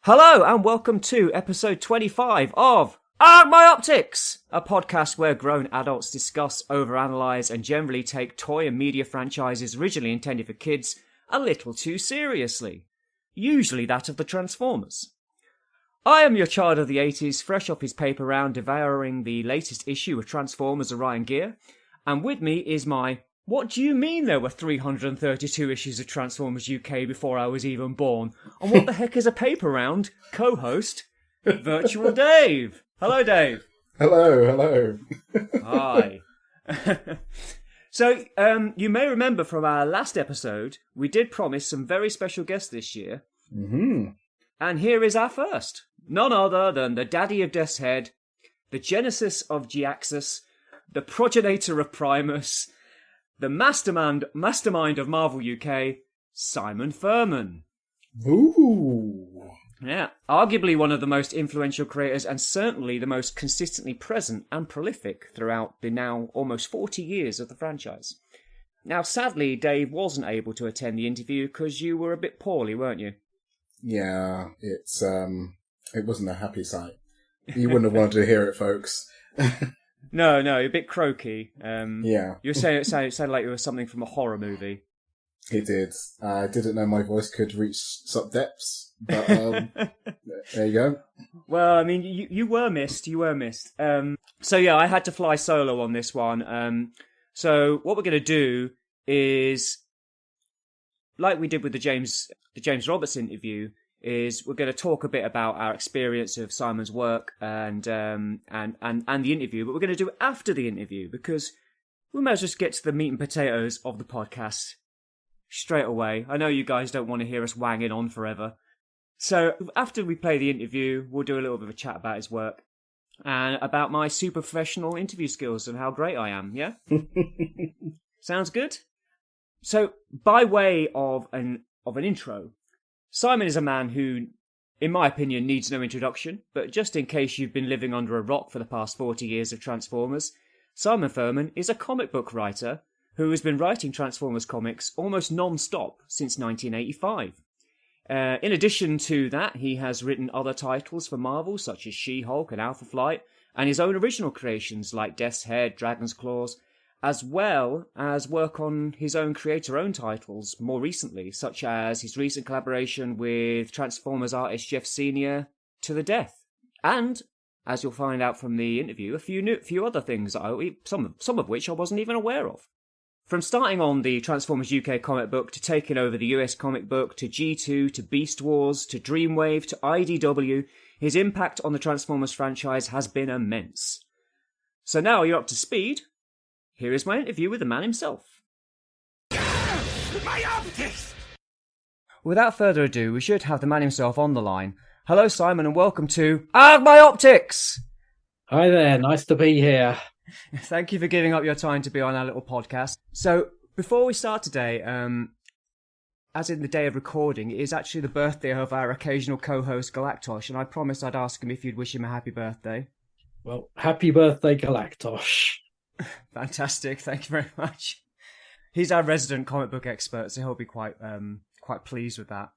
Hello and welcome to episode 25 of My Optics, a podcast where grown adults discuss, overanalyze and generally take toy and media franchises originally intended for kids a little too seriously. Usually that of the Transformers. I am your child of the 80s, fresh off his paper round devouring the latest issue of Transformers Orion Ghia, and with me is my "What do you mean there were 332 issues of Transformers UK before I was even born? And what the heck is a paper round?" co-host, Virtual Dave. Hello, Dave. Hello. Hi. So, you may remember from our last episode, we did promise some very special guests this year. Mm-hmm. And here is our first. None other than the daddy of Death's Head, the genesis of Jhiaxus, the progenitor of Primus, the mastermind of Marvel UK, Simon Furman. Ooh. Yeah, arguably one of the most influential creators and certainly the most consistently present and prolific throughout the now almost 40 years of the franchise. Now, sadly, Dave wasn't able to attend the interview because you were a bit poorly, weren't you? Yeah, it wasn't a happy sight. You wouldn't have wanted to hear it, folks. No, a bit croaky. Yeah. You were saying it sounded like it was something from a horror movie. It did. I didn't know my voice could reach such depths, but there you go. Well, I mean, you were missed. So yeah, I had to fly solo on this one. So what we're going to do is, like we did with the James Roberts interview, is we're going to talk a bit about our experience of Simon's work and the interview, but we're going to do it after the interview because we might as well just get to the meat and potatoes of the podcast straight away. I know you guys don't want to hear us wanging on forever. So after we play the interview, we'll do a little bit of a chat about his work and about my super professional interview skills and how great I am, yeah? Sounds good? So, by way of an intro, Simon is a man who, in my opinion, needs no introduction, but just in case you've been living under a rock for the past 40 years of Transformers, Simon Furman is a comic book writer who has been writing Transformers comics almost non-stop since 1985. In addition to that, he has written other titles for Marvel, such as She-Hulk and Alpha Flight, and his own original creations like Death's Head, Dragon's Claws, as well as work on his own creator-owned titles more recently, such as his recent collaboration with Transformers artist Jeff Senior, To the Death. And, as you'll find out from the interview, a few other things, some of which I wasn't even aware of. From starting on the Transformers UK comic book, to taking over the US comic book, to G2, to Beast Wars, to Dreamwave, to IDW, his impact on the Transformers franchise has been immense. So now you're up to speed. Here is my interview with the man himself. My optics! Without further ado, we should have the man himself on the line. Hello, Simon, and welcome to My Optics! Hi there, nice to be here. Thank you for giving up your time to be on our little podcast. So, before we start today, as in the day of recording, it is actually the birthday of our occasional co-host Galactosh, and I promised I'd ask him if you'd wish him a happy birthday. Well, happy birthday, Galactosh. Fantastic, thank you very much. He's our resident comic book expert, so he'll be quite pleased with that.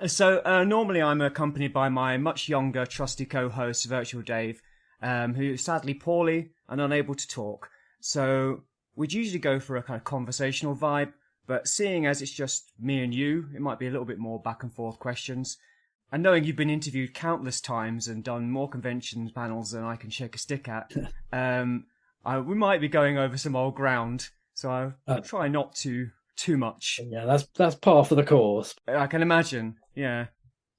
So normally I'm accompanied by my much younger, trusty co-host, Virtual Dave, who is sadly poorly and unable to talk. So we'd usually go for a kind of conversational vibe, but seeing as it's just me and you, it might be a little bit more back and forth questions. And knowing you've been interviewed countless times and done more convention panels than I can shake a stick at, we might be going over some old ground, so I'll try not to too much. Yeah, that's par for the course. I can imagine, yeah.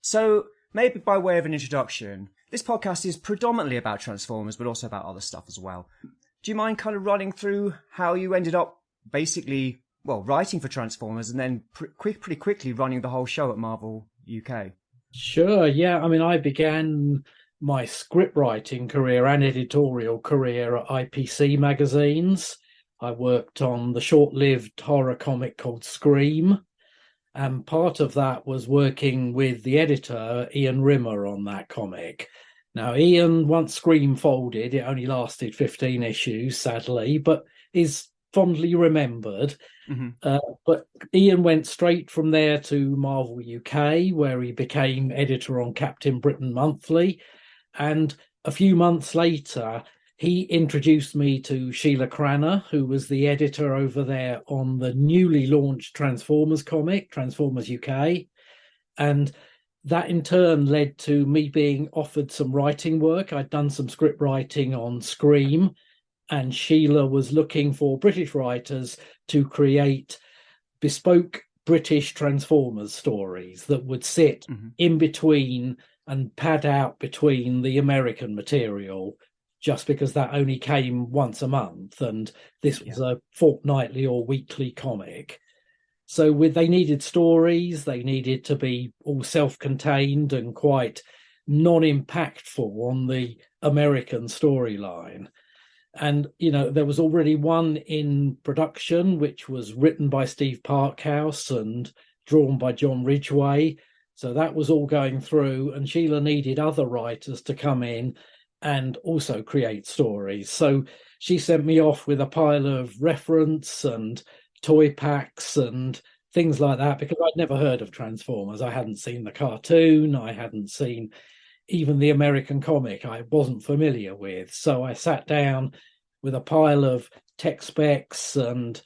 So, maybe by way of an introduction, this podcast is predominantly about Transformers, but also about other stuff as well. Do you mind kind of running through how you ended up basically, writing for Transformers and then pretty quickly running the whole show at Marvel UK? Sure, yeah. I mean, I began my script writing career and editorial career at IPC magazines. I worked on the short-lived horror comic called Scream, and part of that was working with the editor, Ian Rimmer, on that comic. Now, Ian, once Scream folded, it only lasted 15 issues, sadly, but his fondly remembered. Hmm. But Ian went straight from there to Marvel UK, where he became editor on Captain Britain Monthly. And a few months later, he introduced me to Sheila Cranner, who was the editor over there on the newly launched Transformers comic, Transformers UK. And that in turn led to me being offered some writing work. I'd done some script writing on Scream, and Sheila was looking for British writers to create bespoke British Transformers stories that would sit in between and pad out between the American material, just because that only came once a month, and this was a fortnightly or weekly comic. So they needed stories, they needed to be all self-contained and quite non-impactful on the American storyline. And, there was already one in production, which was written by Steve Parkhouse and drawn by John Ridgway. So that was all going through, and Sheila needed other writers to come in and also create stories. So she sent me off with a pile of reference and toy packs and things like that, because I'd never heard of Transformers. I hadn't seen the cartoon. I hadn't seen even the American comic. I wasn't familiar with. So I sat down with a pile of tech specs and,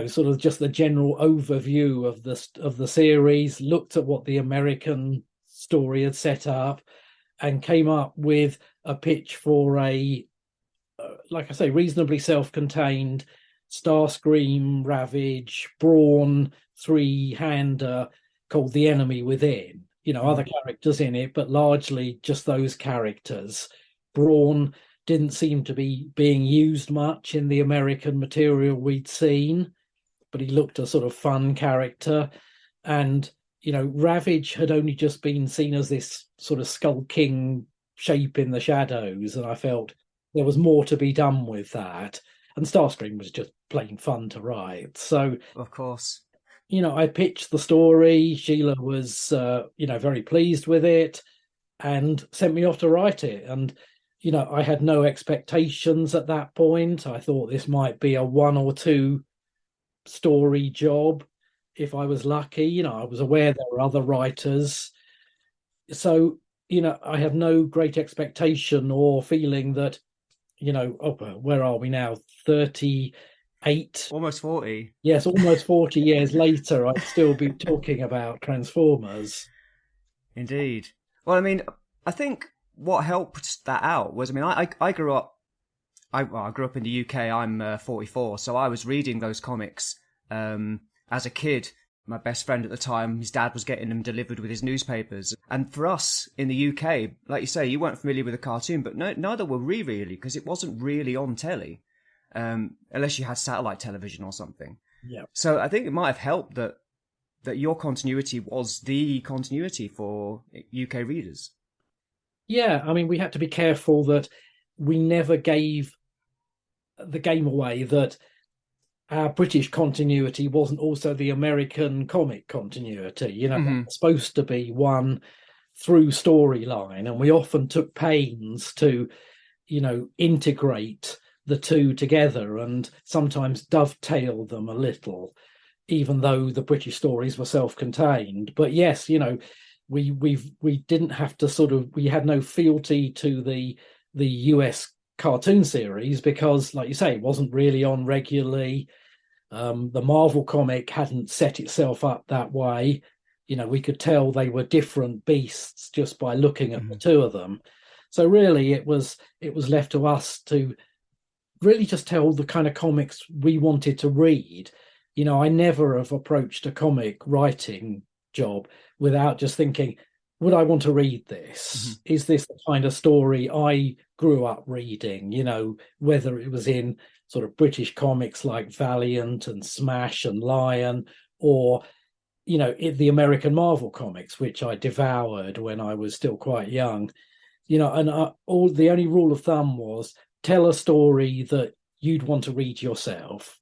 sort of just the general overview of the series, looked at what the American story had set up, and came up with a pitch for a, like I say, reasonably self-contained Starscream, Ravage, Brawn, three-hander called The Enemy Within. Other characters in it, but largely just those characters. Brawn didn't seem to be being used much in the American material we'd seen, but he looked a sort of fun character. And, Ravage had only just been seen as this sort of skulking shape in the shadows, and I felt there was more to be done with that. And Starscream was just plain fun to write. So, of course, I pitched the story. Sheila was, very pleased with it and sent me off to write it. And, I had no expectations at that point. I thought this might be a 1 or 2 story job if I was lucky. I was aware there were other writers. So, I have no great expectation or feeling that, where are we now? 38. Almost 40. Yes, almost 40 years later, I'd still be talking about Transformers. Indeed. Well, I mean, I think what helped that out was, I grew up, I grew up in the UK. I'm 44, so I was reading those comics as a kid. My best friend at the time, his dad was getting them delivered with his newspapers. And for us in the UK, like you say, you weren't familiar with the cartoon, but neither were we really, because it wasn't really on telly, unless you had satellite television or something. Yeah. So I think it might have helped that your continuity was the continuity for UK readers. Yeah, we had to be careful that we never gave the game away, that our British continuity wasn't also the American comic continuity. It's supposed to be one through storyline, and we often took pains to, integrate the two together and sometimes dovetail them a little, even though the British stories were self-contained. But yes, we didn't have to we had no fealty to the US cartoon series, because, like you say, it wasn't really on regularly. The Marvel comic hadn't set itself up that way. We could tell they were different beasts just by looking at the two of them. So really, it was left to us to really just tell the kind of comics we wanted to read. I never have approached a comic writing job without just thinking, would I want to read this? Is this the kind of story I grew up reading? Whether it was in sort of British comics like Valiant and Smash and Lion, or, the American Marvel comics, which I devoured when I was still quite young. And the only rule of thumb was tell a story that you'd want to read yourself.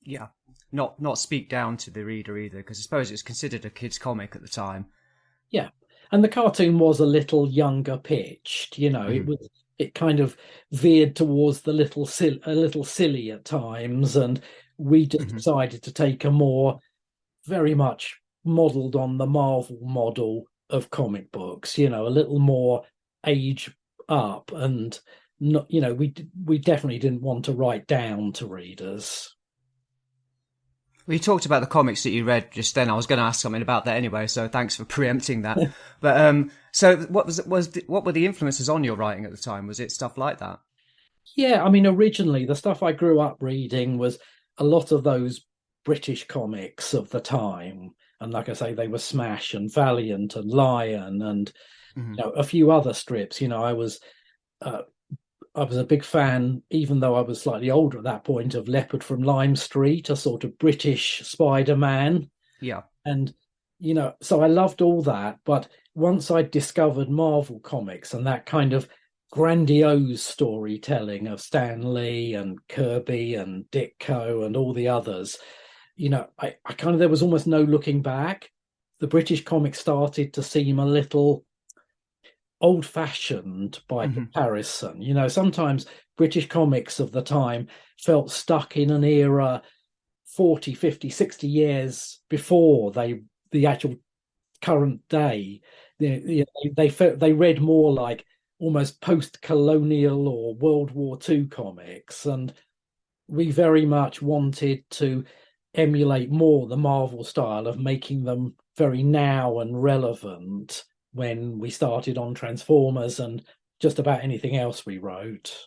Yeah. Not speak down to the reader either, because I suppose it was considered a kid's comic at the time. Yeah. And the cartoon was a little younger pitched, it was it kind of veered towards a little silly at times, and we just decided to take a more very much modeled on the Marvel model of comic books, a little more age up, and not, we definitely didn't want to write down to readers. Well, you talked about the comics that you read just then. I was going to ask something about that anyway, so thanks for preempting that. But so what were the influences on your writing at the time? Was it stuff like that? Yeah, I mean, originally the stuff I grew up reading was a lot of those British comics of the time, and like I say, they were Smash and Valiant and Lion and a few other strips. I was a big fan, even though I was slightly older at that point, of Leopard from Lime Street, a sort of British Spider-Man. Yeah. And, so I loved all that. But once I discovered Marvel Comics and that kind of grandiose storytelling of Stan Lee and Kirby and Ditko and all the others, I kind of, there was almost no looking back. The British comics started to seem a little old-fashioned by comparison. Sometimes British comics of the time felt stuck in an era 40, 50, 60 years before the actual current day. They read more like almost post-colonial or World War II comics, and we very much wanted to emulate more the Marvel style of making them very now and relevant when we started on Transformers and just about anything else we wrote.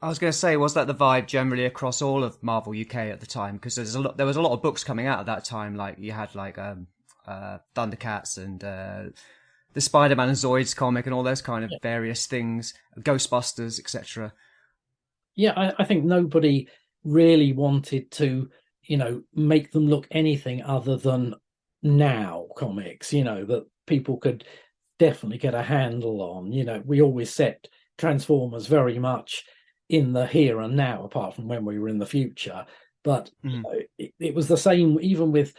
I was going to say, was that the vibe generally across all of Marvel UK at the time? Because there was a lot of books coming out at that time. Like you had Thundercats and the Spider-Man and Zoids comic and all those kind of various things, Ghostbusters, etc. Yeah, I think nobody really wanted to, make them look anything other than now comics, that people could definitely get a handle on. We always set Transformers very much in the here and now, apart from when we were in the future. But it was the same even with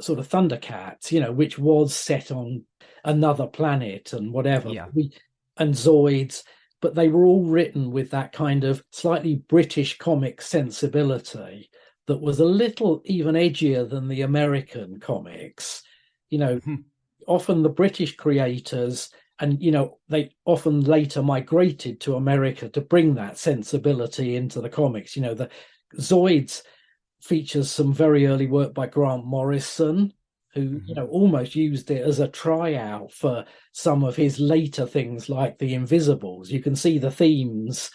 sort of Thundercats, which was set on another planet and whatever. And Zoids, but they were all written with that kind of slightly British comic sensibility that was a little even edgier than the American comics. Often the British creators, and they often later migrated to America to bring that sensibility into the comics. The Zoids features some very early work by Grant Morrison, who almost used it as a tryout for some of his later things like the Invisibles. You can see the themes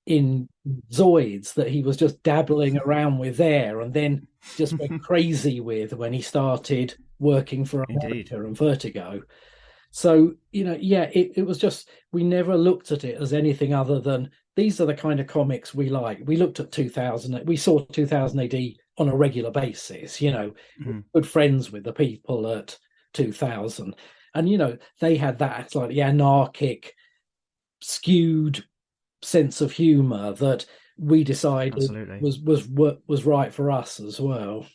in Zoids that he was just dabbling around with there, and then just went crazy with when he started working for America and Vertigo. So, it was just, we never looked at it as anything other than these are the kind of comics we like. We looked at 2000, we saw 2000 AD on a regular basis, good friends with the people at 2000. And, they had that slightly anarchic, skewed sense of humor that we decided was right for us as well.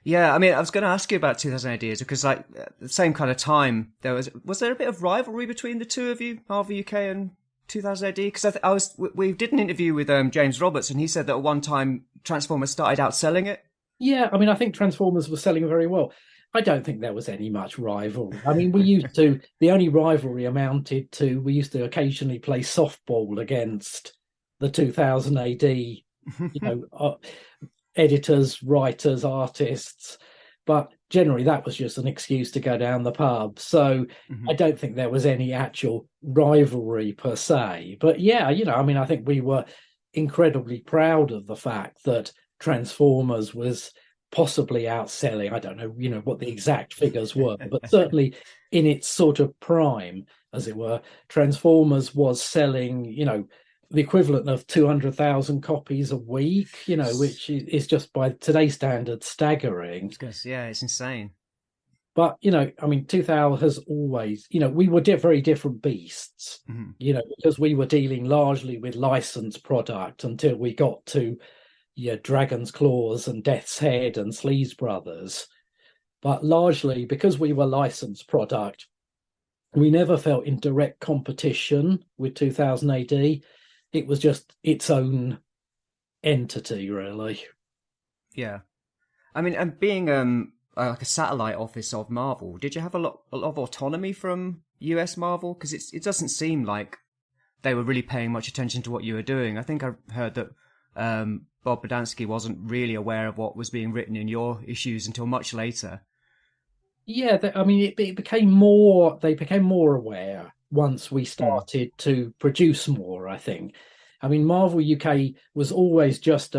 Yeah, I mean, I was going to ask you about 2000 AD because, like, at the same kind of time, was there a bit of rivalry between the two of you, Marvel UK and 2000 AD? Because we did an interview with James Roberts, and he said that at one time Transformers started outselling it. Yeah, I mean, I think Transformers was selling very well. I don't think there was any much rivalry. I mean, the only rivalry amounted to, we used to occasionally play softball against the 2000 AD, editors, writers, artists, but generally that was just an excuse to go down the pub. So I don't think there was any actual rivalry per se. But yeah, I mean, I think we were incredibly proud of the fact that Transformers was possibly outselling. I don't know, what the exact figures were, but certainly in its sort of prime, as it were, Transformers was selling, the equivalent of 200,000 copies a week, which is just by today's standards staggering. Yeah, it's insane. But, I mean, 2000 has always, we were very different beasts, because we were dealing largely with licensed product until we got to Dragon's Claws and Death's Head and Sleaze Brothers. But largely because we were licensed product, we never felt in direct competition with 2000 AD. It was just its own entity, really. Yeah. I mean, and being like a satellite office of Marvel, did you have a lot of autonomy from US Marvel? Because it doesn't seem like they were really paying much attention to what you were doing. I think I heard that Bob Bodansky wasn't really aware of what was being written in your issues until much later. Yeah, I mean, it became more. They became more aware once we started to produce more. I think. I mean, Marvel UK was always just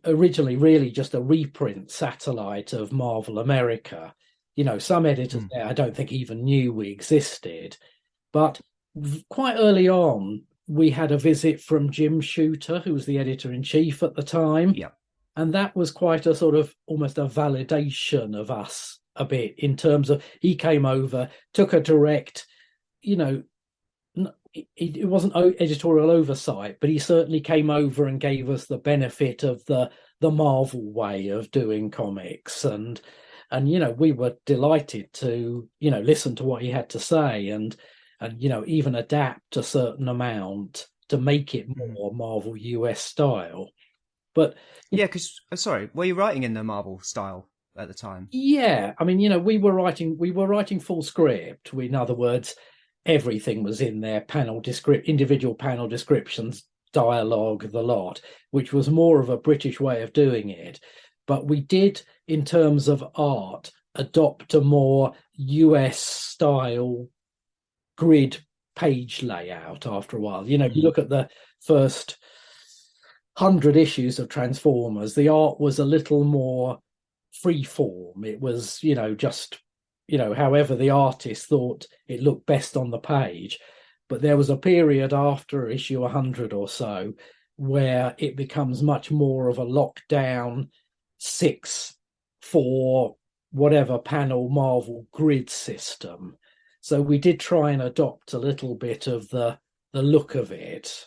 originally really just a reprint satellite of Marvel America. You know, some editors there I don't think even knew we existed, but quite early on we had a visit from Jim Shooter, who was the editor-in-chief at the time. Yeah. And that was quite a sort of almost a validation of us a bit, in terms of he came over, took a direct, you know, it wasn't editorial oversight, but he certainly came over and gave us the benefit of the Marvel way of doing comics. And you know, we were delighted to, you know, listen to what he had to say, and you know, even adapt a certain amount to make it more Marvel US style. But yeah, because sorry, were you writing in the Marvel style at the time? Yeah, I mean, you know, we were writing full script. In other words, everything was in there, individual panel descriptions, dialogue, the lot, which was more of a British way of doing it. But we did, in terms of art, adopt a more US style grid page layout after a while. You know, you look at the first 100 issues of Transformers, the art was a little more free form. It was, you know, just, you know, however the artist thought it looked best on the page. But there was a period after issue 100 or so where it becomes much more of a lockdown 6-4 whatever panel Marvel grid system. So we did try and adopt a little bit of the look of it.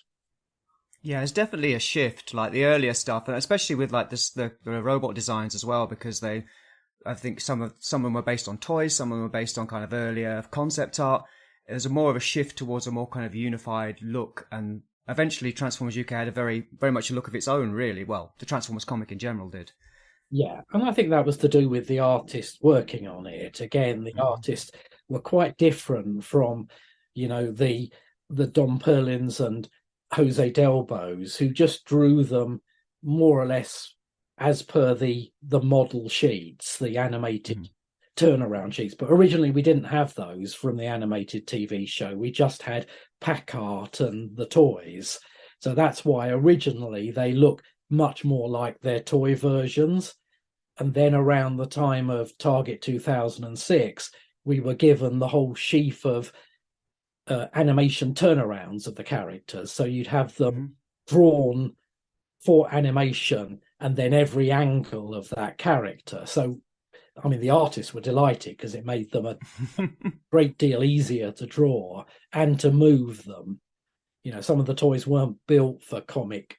Yeah, it's definitely a shift, like the earlier stuff, and especially with like the robot designs as well, because I think some of them were based on toys, some of them were based on kind of earlier concept art. There's more of a shift towards a more kind of unified look, and eventually Transformers UK had a very much a look of its own, really. Well, the Transformers comic in general did. Yeah, and I think that was to do with the artists working on it. Again, the artists were quite different from, you know, the Don Perlins and Jose Delbos, who just drew them more or less as per the model sheets, the animated turnaround sheets. But originally we didn't have those from the animated TV show. We just had pack art and the toys. So that's why originally they look much more like their toy versions. And then around the time of Target 2006, we were given the whole sheaf of animation turnarounds of the characters. So you'd have them drawn for animation and then every angle of that character. So, I mean, the artists were delighted because it made them a great deal easier to draw and to move them. You know, some of the toys weren't built for comic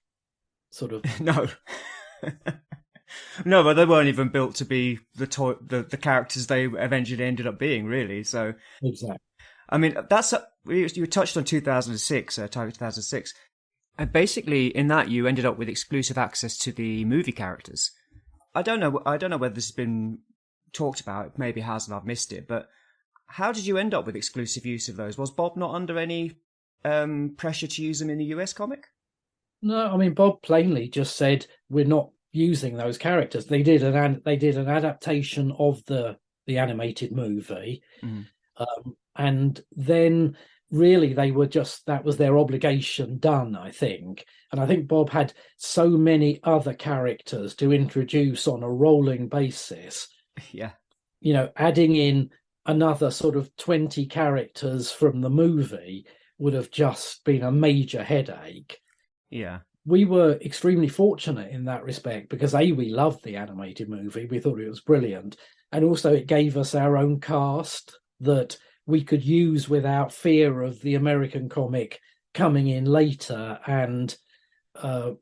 sort of... No. No, but they weren't even built to be the characters they eventually ended up being, really. So exactly. I mean, you touched on 2006, Target 2006. And basically, in that, you ended up with exclusive access to the movie characters. I don't know whether this has been talked about. Maybe it has, and I've missed it. But how did you end up with exclusive use of those? Was Bob not under any pressure to use them in the US comic? No, I mean, Bob plainly just said we're not using those characters. They did an adaptation of the animated movie, and then really they were just, that was their obligation done, I think. And I think Bob had so many other characters to introduce on a rolling basis. Yeah, you know, adding in another sort of 20 characters from the movie would have just been a major headache. Yeah. We were extremely fortunate in that respect because we loved the animated movie. We thought it was brilliant. And also it gave us our own cast that we could use without fear of the American comic coming in later and,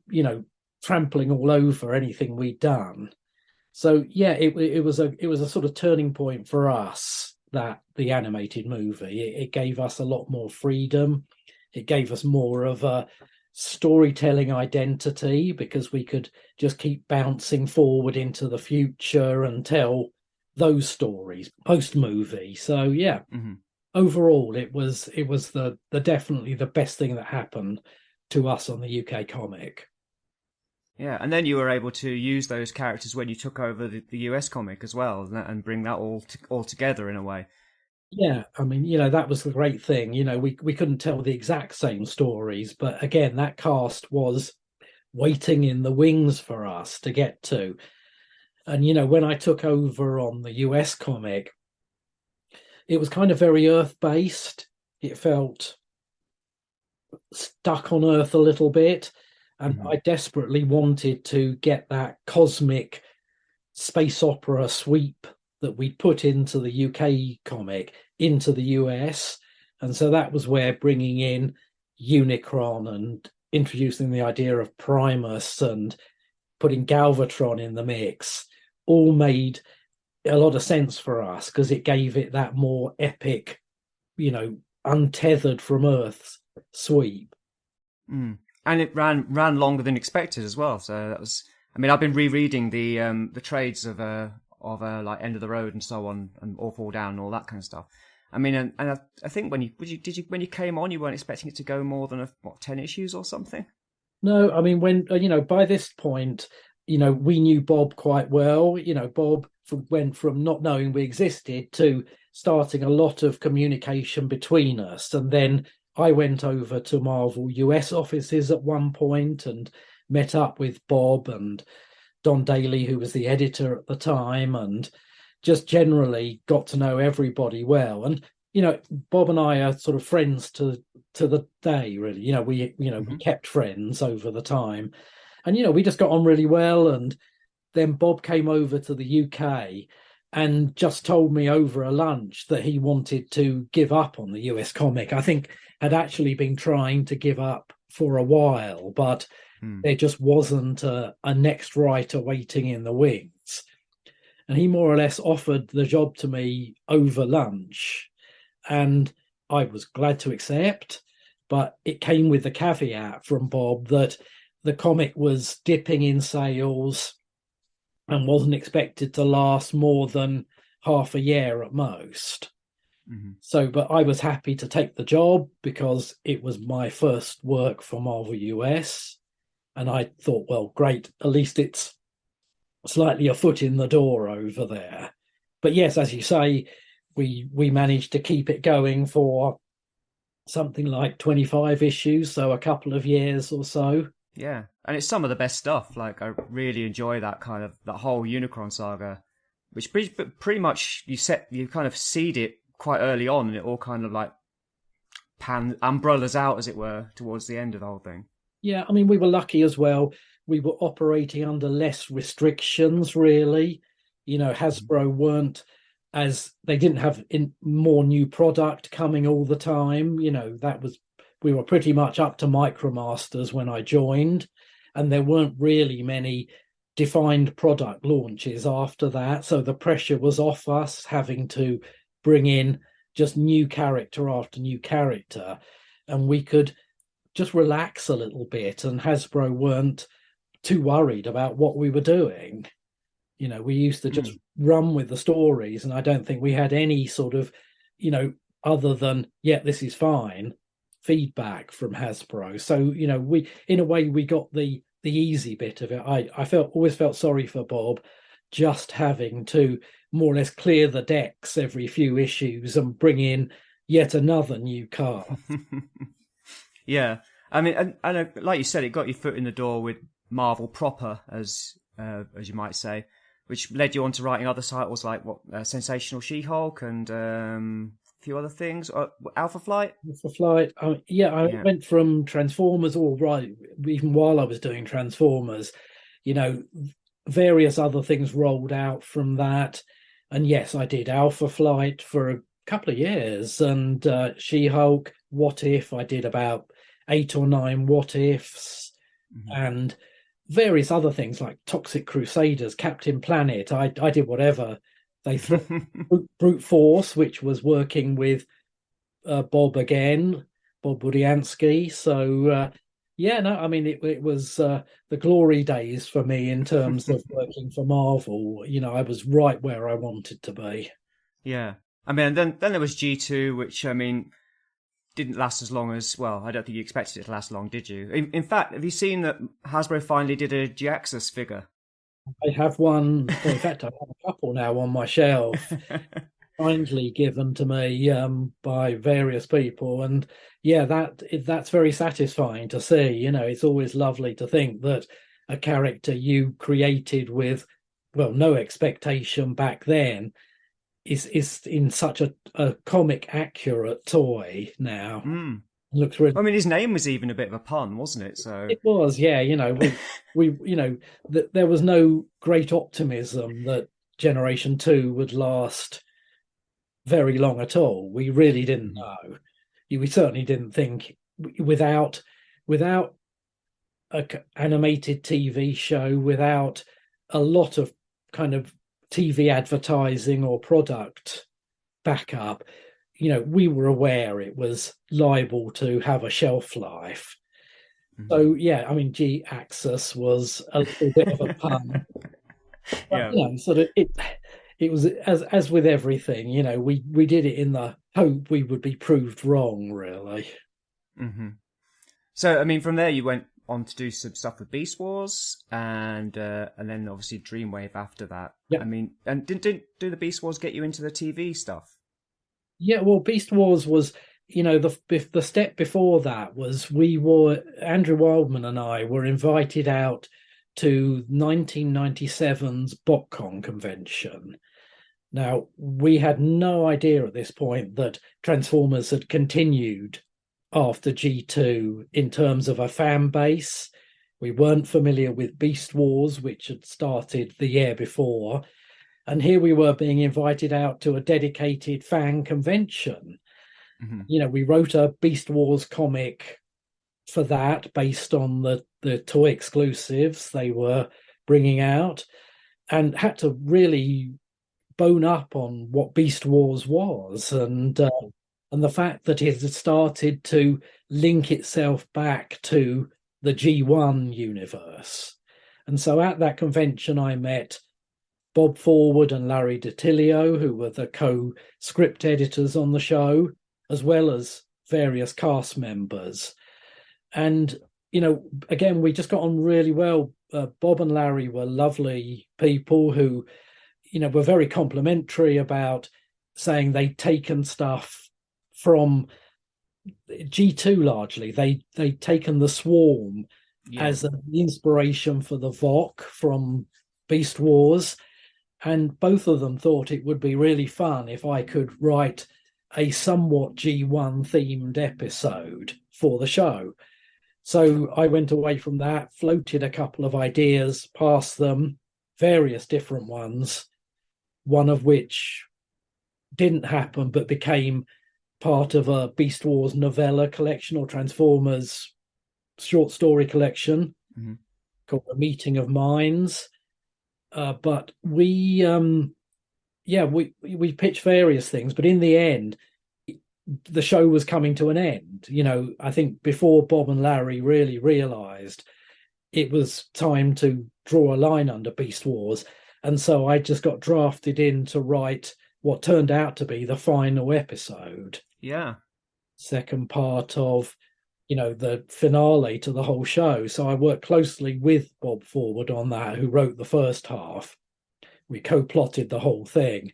you know, trampling all over anything we'd done. So, yeah, it was a sort of turning point for us the animated movie. It gave us a lot more freedom. It gave us more of a storytelling identity, because we could just keep bouncing forward into the future and tell those stories post movie. So yeah, overall it was the definitely the best thing that happened to us on the UK comic. Yeah, and then you were able to use those characters when you took over the US comic as well, and bring that all together in a way. Yeah, I mean, that was the great thing. We couldn't tell the exact same stories, but again, that cast was waiting in the wings for us to get to. And when I took over on the US comic, it was kind of very Earth-based. It felt stuck on Earth a little bit, and I desperately wanted to get that cosmic space opera sweep that we'd put into the UK comic into the US. And so that was where bringing in Unicron and introducing the idea of Primus and putting Galvatron in the mix all made a lot of sense for us, because it gave it that more epic, untethered from Earth's sweep. And it ran longer than expected as well. So that was, I mean, I've been rereading the trades of like End of the Road and so on, and All Fall Down and all that kind of stuff. I mean, and I think when you came on, you weren't expecting it to go more than 10 issues or something. No, I mean, when by this point, we knew Bob quite well. Bob went from not knowing we existed to starting a lot of communication between us, and then I went over to Marvel US offices at one point and met up with Bob and Don Daly, who was the editor at the time, and just generally got to know everybody well. And Bob and I are sort of friends to the day, really. We kept friends over the time, and we just got on really well. And then Bob came over to the UK and just told me over a lunch that he wanted to give up on the US comic. I think had actually been trying to give up for a while, but there just wasn't a next writer waiting in the wings. And he more or less offered the job to me over lunch, and I was glad to accept, but it came with the caveat from Bob that the comic was dipping in sales and wasn't expected to last more than half a year at most. So, but I was happy to take the job because it was my first work for Marvel US. And I thought, well, great, at least it's slightly a foot in the door over there. But yes, as you say, we managed to keep it going for something like 25 issues, so a couple of years or so. Yeah, and it's some of the best stuff. Like, I really enjoy that whole Unicron saga, which pretty much you kind of seed it quite early on, and it all kind of like umbrellas out, as it were, towards the end of the whole thing. Yeah, I mean, we were lucky as well. We were operating under less restrictions, really. Hasbro weren't they didn't have more new product coming all the time. We were pretty much up to MicroMasters when I joined, and there weren't really many defined product launches after that. So the pressure was off us having to bring in just new character after new character, and we could just relax a little bit, and Hasbro weren't too worried about what we were doing. We used to just run with the stories, and I don't think we had any sort of, other than, yeah, this is fine, feedback from Hasbro. So, we, in a way, we got the easy bit of it. I always felt sorry for Bob, just having to more or less clear the decks every few issues and bring in yet another new card. Yeah, I mean, and like you said, it got your foot in the door with Marvel proper, as you might say, which led you on to writing other titles like Sensational She-Hulk and a few other things. Alpha Flight. I went from Transformers, all right, even while I was doing Transformers, various other things rolled out from that. And yes, I did Alpha Flight for a couple of years, and She-Hulk, What If, I did about 8 or 9 What Ifs, and various other things like Toxic Crusaders, Captain Planet. I did whatever They threw Brute Force, which was working with Bob again, Bob Budiansky. So yeah, no, I mean it was the glory days for me in terms of working for Marvel. I was right where I wanted to be. Yeah, I mean, then there was G2, which I mean didn't last as long as, well, I don't think you expected it to last long, did you? In fact, have you seen that Hasbro finally did a Jhiaxus figure? I have one. Well, in fact, I have a couple now on my shelf, kindly given to me by various people, and yeah, that's very satisfying to see. It's always lovely to think that a character you created with, well, no expectation back then is in such a comic accurate toy now. Looks really. I mean, his name was even a bit of a pun, wasn't it? So it was, yeah. We there was no great optimism that Generation 2 would last very long at all. We really didn't know. We certainly didn't think without a animated TV show, without a lot of kind of TV advertising or product backup, we were aware it was liable to have a shelf life. So yeah, I mean, Jhiaxus was a little bit of a pun. But, yeah, sort of it was as with everything, we did it in the hope we would be proved wrong, really. So I mean, from there you went on to do some stuff with Beast Wars, and then obviously Dreamwave after that. Yep. I mean, and didn't do the Beast Wars get you into the TV stuff? Yeah, well, Beast Wars was, the step before that was Andrew Wildman and I were invited out to 1997's BotCon convention. Now, we had no idea at this point that Transformers had continued after G2 in terms of a fan base. We weren't familiar with Beast Wars, which had started the year before. And here we were being invited out to a dedicated fan convention. We wrote a Beast Wars comic for that based on the toy exclusives they were bringing out, and had to really bone up on what Beast Wars was, and the fact that it had started to link itself back to the G1 universe. And so at that convention, I met Bob Forward and Larry DiTilio, who were the co-script editors on the show, as well as various cast members. And, again, we just got on really well. Bob and Larry were lovely people who, were very complimentary about saying they'd taken stuff from G2 largely. They'd taken the Swarm as an inspiration for the VOC from Beast Wars. And both of them thought it would be really fun if I could write a somewhat G1 themed episode for the show. So I went away from that, floated a couple of ideas past them, various different ones, one of which didn't happen but became part of a Beast Wars novella collection or Transformers short story collection called A Meeting of Minds. But we pitched various things, but in the end, the show was coming to an end. I think before Bob and Larry really realized it was time to draw a line under Beast Wars. And so I just got drafted in to write what turned out to be the final episode. Yeah. Second part of, the finale to the whole show. So I worked closely with Bob Forward on that, who wrote the first half. We co-plotted the whole thing.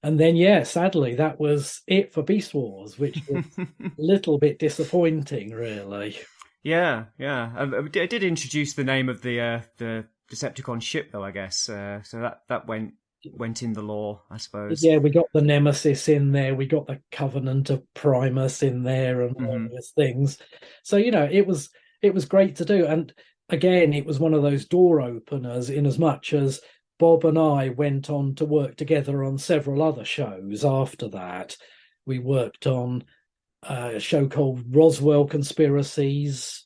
And then, sadly, that was it for Beast Wars, which was a little bit disappointing, really. Yeah. I did introduce the name of the Decepticon ship, though, I guess. So that went in the lore, I suppose. Yeah, we got the Nemesis in there. We got the Covenant of Primus in there and various things. So, it was great to do. And again, it was one of those door openers in as much as Bob and I went on to work together on several other shows after that. We worked on a show called Roswell Conspiracies,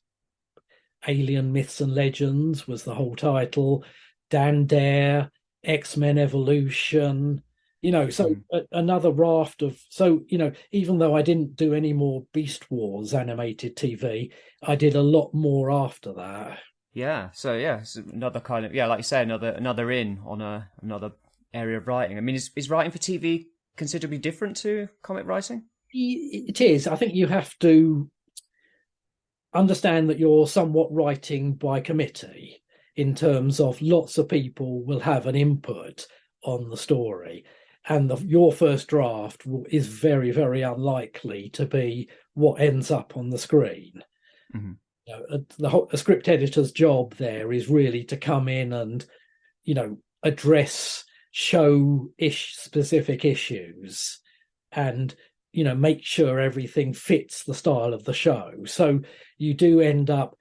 Alien Myths and Legends was the whole title, Dan Dare, X-Men Evolution, So another raft of, even though I didn't do any more Beast Wars animated TV, I did a lot more after that. Yeah, so yeah, it's another kind of, like you say, another in on another area of writing. I mean, is writing for TV considerably different to comic writing? It is. I think you have to understand that you're somewhat writing by committee, in terms of lots of people will have an input on the story, and your first draft is very, very unlikely to be what ends up on the screen. Mm-hmm. A script editor's job there is really to come in and, address specific issues and, make sure everything fits the style of the show. So you do end up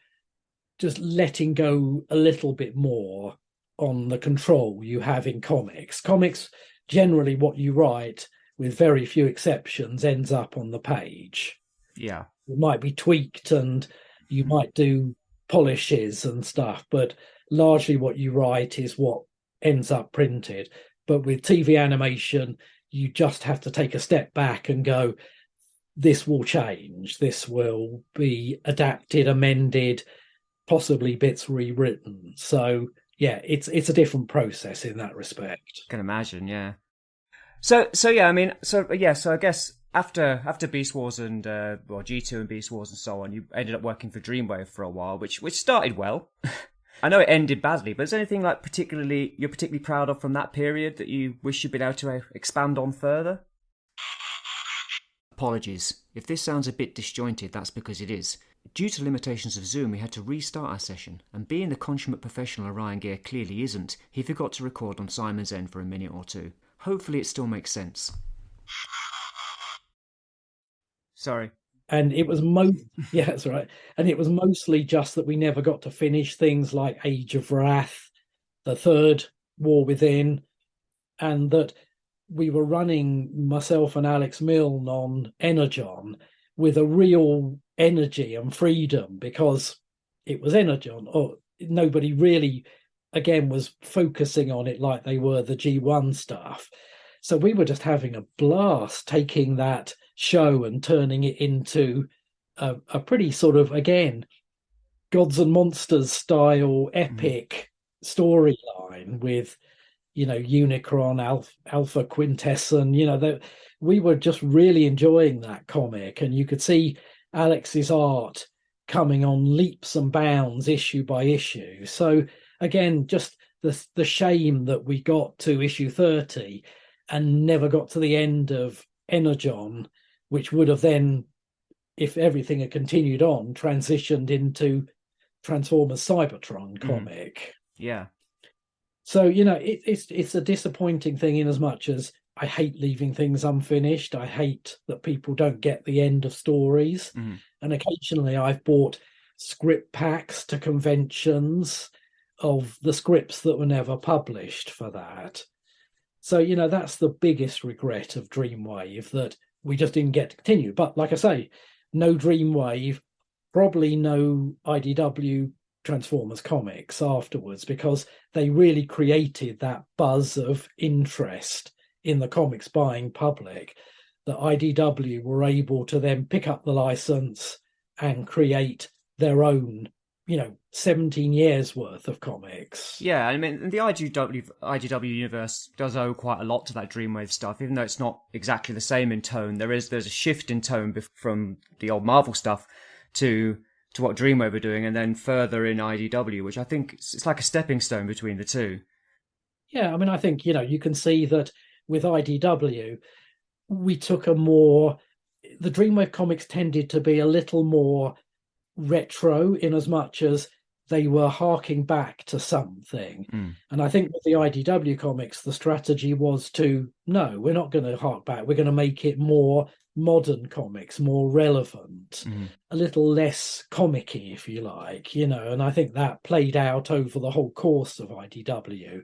just letting go a little bit more on the control you have in comics. Comics, generally what you write, with very few exceptions, ends up on the page. Yeah. It might be tweaked and you might do polishes and stuff, but largely what you write is what ends up printed. But with TV animation, you just have to take a step back and go, this will change, this will be adapted, amended, possibly bits rewritten. So yeah, it's a different process in that respect. I can imagine, yeah. So yeah, I mean, so I guess after Beast Wars and G2 and Beast Wars and so on, you ended up working for Dreamwave for a while, which started well. I know it ended badly, but is there anything you're particularly proud of from that period that you wish you'd been able to expand on further? Apologies. If this sounds a bit disjointed, that's because it is. Due to limitations of Zoom, we had to restart our session, and being the consummate professional Orion Ghia clearly isn't, he forgot to record on Simon's end for a minute or two. Hopefully it still makes sense. Sorry. And it was yeah, that's right. And it was mostly just that we never got to finish things like Age of Wrath, the third War Within, and that we were running, myself and Alex Milne, on Energon with a real energy and freedom, because it was Energon. Or nobody really, again, was focusing on it like they were the G1 stuff. So we were just having a blast taking that show and turning it into a pretty sort of, again, Gods and Monsters style epic storyline with, Unicron, Alpha Quintessence, we were just really enjoying that comic, and you could see Alex's art coming on leaps and bounds issue by issue. So again, just the shame that we got to issue 30 and never got to the end of Energon, which would have then, if everything had continued on, transitioned into Transformers Cybertron comic. Yeah. So, it's a disappointing thing, in as much as I hate leaving things unfinished. I hate that people don't get the end of stories. And occasionally I've bought script packs to conventions of the scripts that were never published for that. So, that's the biggest regret of Dreamwave, that we just didn't get to continue. But like I say, no Dreamwave, probably no IDW Transformers comics afterwards, because they really created that buzz of interest in the comics buying public that IDW were able to then pick up the license and create their own, 17 years worth of comics. Yeah, I mean, the IDW universe does owe quite a lot to that Dreamwave stuff, even though it's not exactly the same in tone. There's a shift in tone from the old Marvel stuff to what Dreamwave are doing, and then further in IDW, which I think it's like a stepping stone between the two. Yeah, I mean, I think, you can see that with IDW, we took the Dreamwave comics tended to be a little more retro, in as much as they were harking back to something. And I think with the IDW comics, the strategy was no, we're not going to hark back. We're going to make it more modern comics, more relevant, a little less comic-y, if you like, and I think that played out over the whole course of IDW,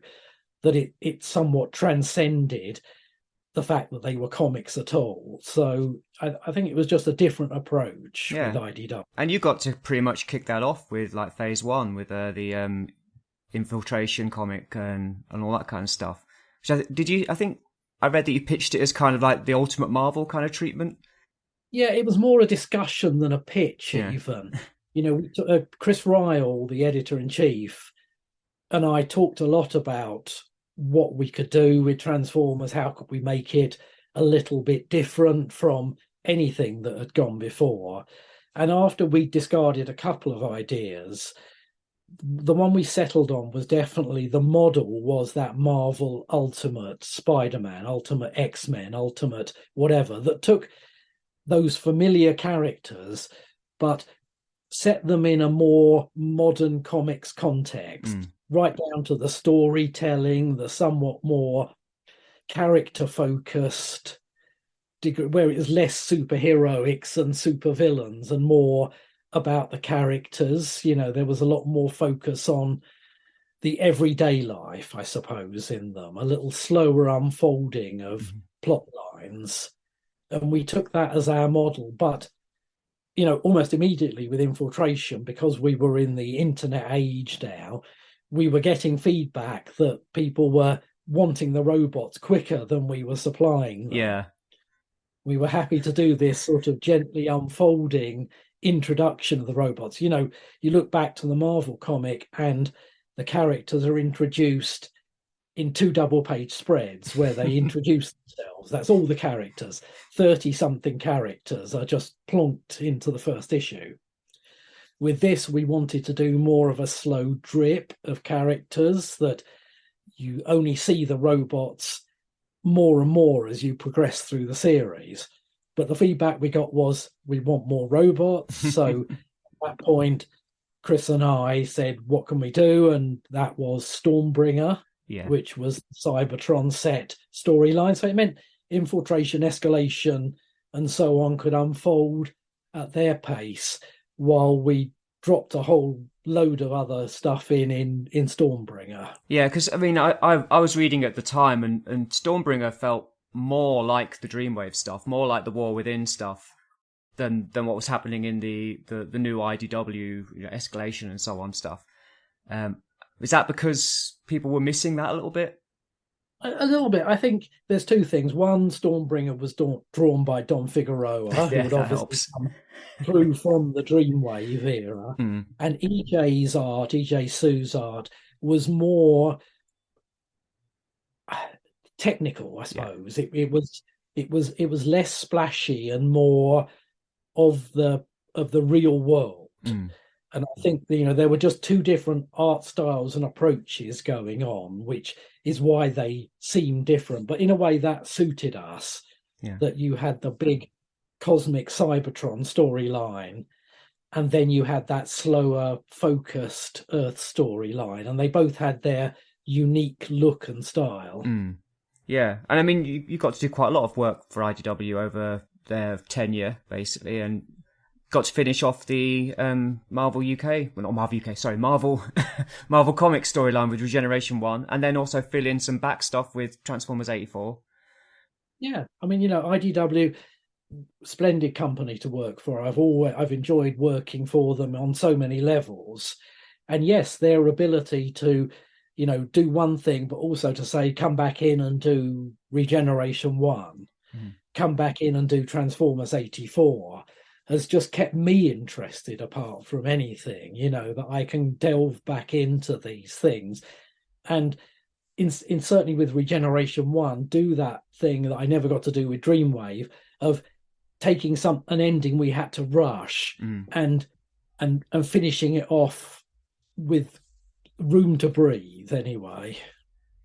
that it somewhat transcended the fact that they were comics at all. So I think it was just a different approach with IDW. And you got to pretty much kick that off with like phase 1 with the infiltration comic and all that kind of stuff. I think I read that you pitched it as kind of like the Ultimate Marvel kind of treatment. Yeah, it was more a discussion than a pitch, Yeah. even. Chris Ryle, the editor-in-chief, and I talked a lot about what we could do with Transformers, how could we make it a little bit different from anything that had gone before. And after we discarded a couple of ideas, the one we settled on was definitely the model was that Marvel Ultimate Spider-Man, Ultimate X-Men, Ultimate whatever, that took those familiar characters, but set them in a more modern comics context, right down to the storytelling, the somewhat more character-focused, where it was less superheroics and supervillains and more about the characters. There was a lot more focus on the everyday life, I suppose, in them, a little slower unfolding of plot lines. And we took that as our model. But, almost immediately with Infiltration, because we were in the internet age now, we were getting feedback that people were wanting the robots quicker than we were supplying them. Yeah. We were happy to do this sort of gently unfolding introduction of the robots. You look back to the Marvel comic and the characters are introduced in 2 double-page spreads where they introduce themselves. That's all the characters. 30-something characters are just plonked into the first issue. With this, we wanted to do more of a slow drip of characters that you only see the robots more and more as you progress through the series. But the feedback we got was, we want more robots. So at that point, Chris and I said, what can we do? And that was Stormbringer, which was Cybertron set storyline. So it meant Infiltration, Escalation, and so on could unfold at their pace while we dropped a whole load of other stuff in Stormbringer. Yeah, because I was reading at the time, and Stormbringer felt more like the Dreamwave stuff, more like the War Within stuff than what was happening in the new IDW, Escalation and so on stuff. Is that because people were missing that a little bit? A little bit. I think there's 2 things. One, Stormbringer was drawn by Don Figueroa, who would obviously come through from the Dreamwave era. And EJ Sue's art, was more technical, I suppose. It was less splashy and more of the real world. And I think there were just 2 different art styles and approaches going on, which is why they seem different. But in a way, that suited us. That you had the big cosmic Cybertron storyline, and then you had that slower, focused Earth storyline, and they both had their unique look and style. Yeah, and you got to do quite a lot of work for IDW over their tenure, basically, and got to finish off the Marvel UK, well, not Marvel UK, sorry, Marvel Comics storyline with Regeneration 1, and then also fill in some back stuff with Transformers 84. Yeah, IDW, splendid company to work for. I've enjoyed working for them on so many levels. And yes, their ability to, do one thing, but also to say, come back in and do Regeneration 1, come back in and do Transformers 84, has just kept me interested apart from anything, that I can delve back into these things. And in certainly with Regeneration 1, do that thing that I never got to do with Dreamwave of taking an ending we had to rush and finishing it off with room to breathe anyway.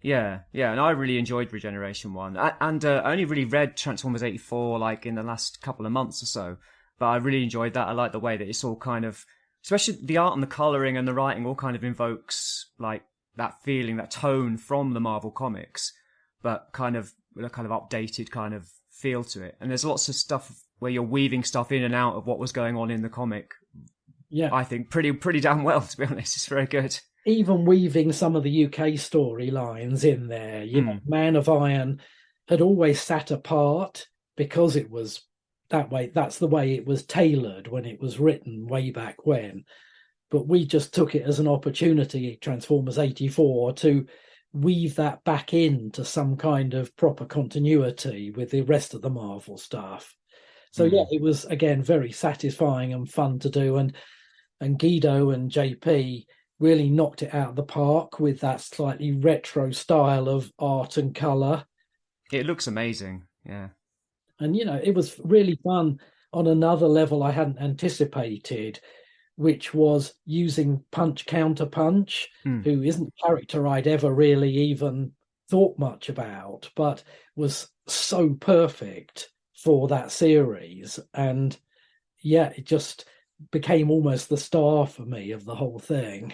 Yeah, and I really enjoyed Regeneration 1. And I only really read Transformers 84 like in the last couple of months or so. But I really enjoyed that. I like the way that it's all kind of, especially the art and the colouring and the writing all kind of invokes like that feeling, that tone from the Marvel comics, but kind of with a kind of updated kind of feel to it. And there's lots of stuff where you're weaving stuff in and out of what was going on in the comic. Yeah, I think pretty damn well, to be honest. It's very good. Even weaving some of the UK storylines in there. Man of Iron had always sat apart because it was that way. That's the way it was tailored when it was written way back when. But we just took it as an opportunity, Transformers 84, to weave that back into some kind of proper continuity with the rest of the Marvel stuff. So yeah, it was again very satisfying and fun to do, and Guido and JP really knocked it out of the park with that slightly retro style of art and color. It looks amazing, yeah. And it was really fun on another level I hadn't anticipated, which was using Punch Counter Punch, who isn't a character I'd ever really even thought much about, but was so perfect for that series. And yeah, it just became almost the star for me of the whole thing.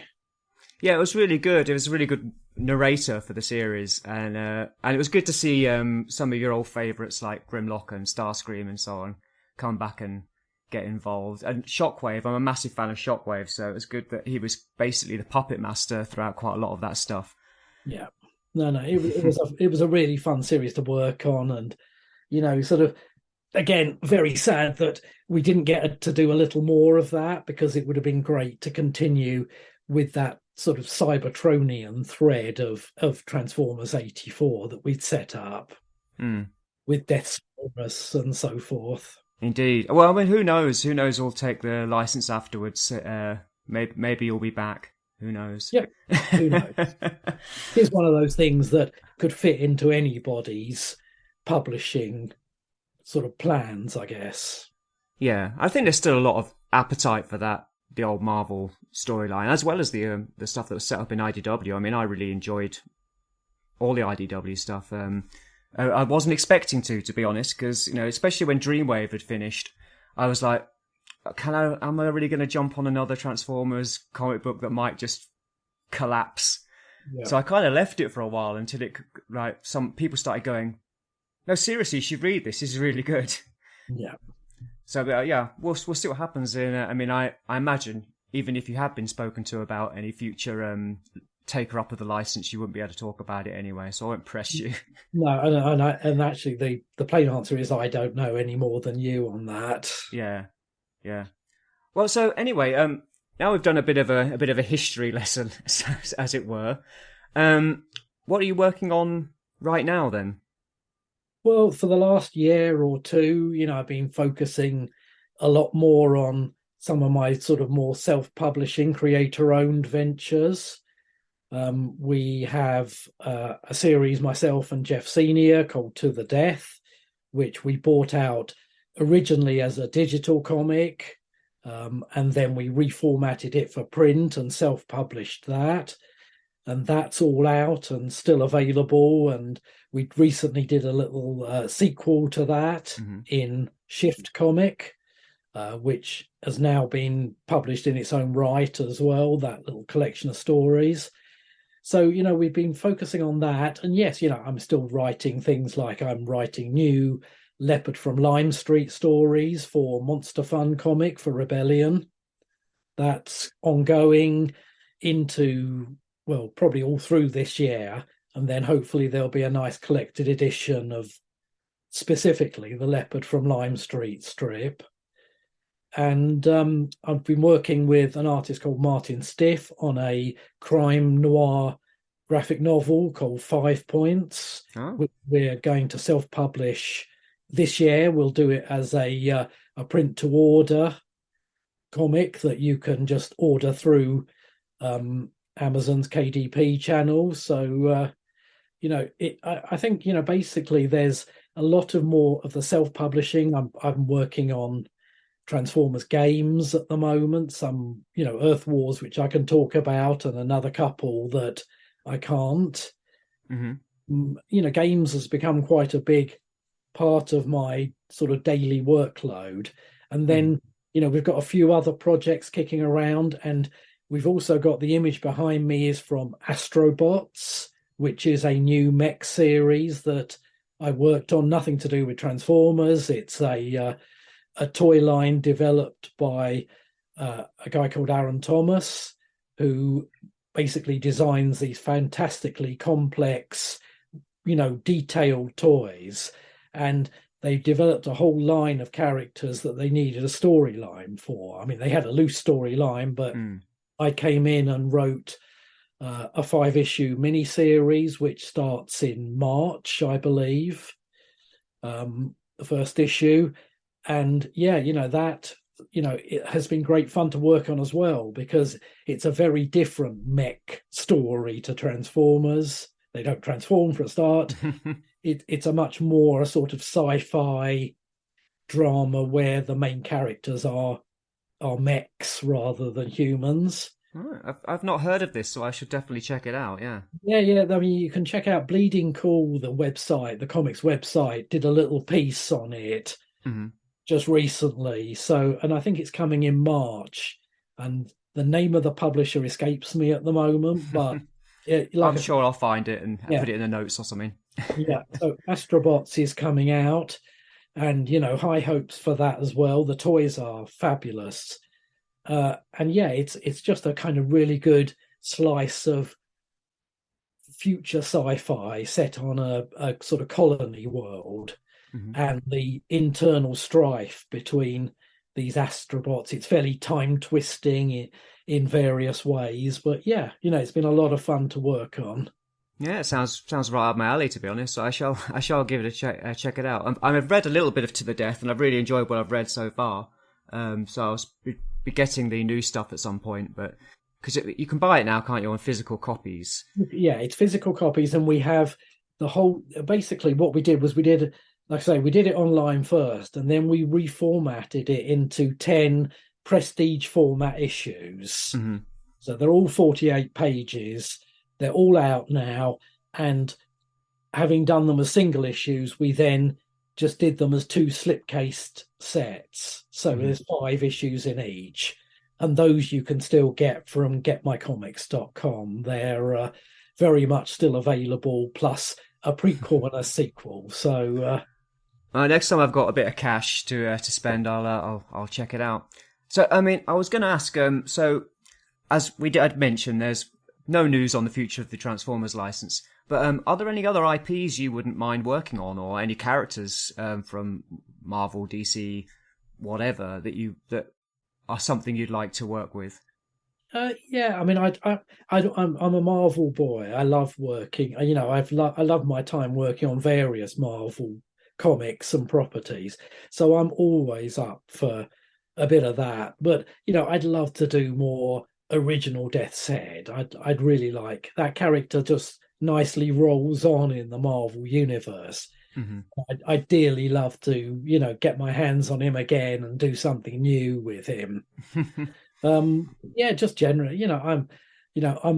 Yeah, it was really good. It was a really good narrator for the series, and it was good to see some of your old favourites like Grimlock and Starscream and so on come back and get involved. And Shockwave, I'm a massive fan of Shockwave, so it was good that he was basically the puppet master throughout quite a lot of that stuff. Yeah, no, it was a really fun series to work on, and sort of again very sad that we didn't get to do a little more of that, because it would have been great to continue with that sort of Cybertronian thread of Transformers 84 that we'd set up with Deathsaurus and so forth. Indeed. Well, I mean, who knows? Who knows? We'll take the license afterwards. Maybe you'll be back. Who knows? Yeah, who knows? It's one of those things that could fit into anybody's publishing sort of plans, I guess. Yeah, I think there's still a lot of appetite for that, the old Marvel storyline, as well as the stuff that was set up in IDW. I mean, I really enjoyed all the IDW stuff. I wasn't expecting to be honest, because especially when Dreamwave had finished, I was like, am I really going to jump on another Transformers comic book that might just collapse? Yeah. So I kind of left it for a while until some people started going, no, seriously, you should read this. This is really good. Yeah. So yeah, we'll see what happens. I mean, I imagine even if you have been spoken to about any future taker up of the license, you wouldn't be able to talk about it anyway. So I won't press you. No, and actually, the plain answer is I don't know any more than you on that. Yeah. Well, so anyway, now we've done a bit of a history lesson, as it were. What are you working on right now then? Well, for the last year or two, I've been focusing a lot more on some of my sort of more self-publishing, creator-owned ventures. We have a series, myself and Jeff Senior, called To the Death, which we bought out originally as a digital comic, and then we reformatted it for print and self-published that. And that's all out and still available. And we recently did a little sequel to that in Shift Comic, which has now been published in its own right as well, that little collection of stories. So, we've been focusing on that. And yes, I'm still writing things like I'm writing new Leopard from Lime Street stories for Monster Fun comic for Rebellion. That's ongoing into, well, probably all through this year. And then hopefully there'll be a nice collected edition of specifically the Leopard from Lime Street strip. And I've been working with an artist called Martin Stiff on a crime noir graphic novel called 5 Points, which we're going to self-publish this year. We'll do it as a print-to-order comic that you can just order through Amazon's KDP channel. So, I think, basically there's a lot of more of the self-publishing. I'm working on Transformers games at the moment, some, Earth Wars, which I can talk about, and another couple that I can't. Games has become quite a big part of my sort of daily workload. And then, we've got a few other projects kicking around, and we've also got the image behind me is from Astrobots, which is a new mech series that I worked on, nothing to do with Transformers. It's a toy line developed by a guy called Aaron Thomas, who basically designs these fantastically complex, detailed toys. And they developed a whole line of characters that they needed a storyline for. I mean, they had a loose storyline, but I came in and wrote a 5-issue miniseries which starts in March, I believe. The first issue, and that it has been great fun to work on as well, because it's a very different mech story to Transformers. They don't transform for a start. It's a much more a sort of sci-fi drama where the main characters are mechs rather than humans. Right. I've not heard of this, so I should definitely check it out. Yeah. Yeah. I mean, you can check out Bleeding Cool, the website, the comics website, did a little piece on it just recently. So, and I think it's coming in March. And the name of the publisher escapes me at the moment, but I'm sure I'll find it and put it in the notes or something. Yeah. So Astrobots is coming out, and high hopes for that as well. The toys are fabulous. And it's just a kind of really good slice of future sci-fi set on a sort of colony world, and the internal strife between these Astrobots. It's fairly time twisting in various ways, but it's been a lot of fun to work on. Yeah, it sounds right up my alley, to be honest. So I shall give it a check it out. I've read a little bit of To the Death, and I've really enjoyed what I've read so far. So I'll be getting the new stuff at some point, but because you can buy it now, can't you, on physical copies? Yeah, it's physical copies, and we have the whole. Basically, what we did was we did it online first, and then we reformatted it into 10 prestige format issues. So they're all 48 pages. They're all out now, and having done them as single issues, we then just did them as 2 slipcased sets. So there's 5 issues in each, and those you can still get from getmycomics.com. They're very much still available, plus a prequel and a sequel. So next time I've got a bit of cash to spend, I'll check it out. So I mean, I was going to ask. So as I'd mentioned, there's no news on the future of the Transformers license, but are there any other IPs you wouldn't mind working on, or any characters from Marvel, DC, whatever that are something you'd like to work with? I mean, I'm a Marvel boy. I love working. I love my time working on various Marvel comics and properties. So I'm always up for a bit of that. But I'd love to do more original Death's Head. I'd really like that character. Just nicely rolls on in the Marvel universe. I'd dearly love to get my hands on him again and do something new with him. Just generally, I'm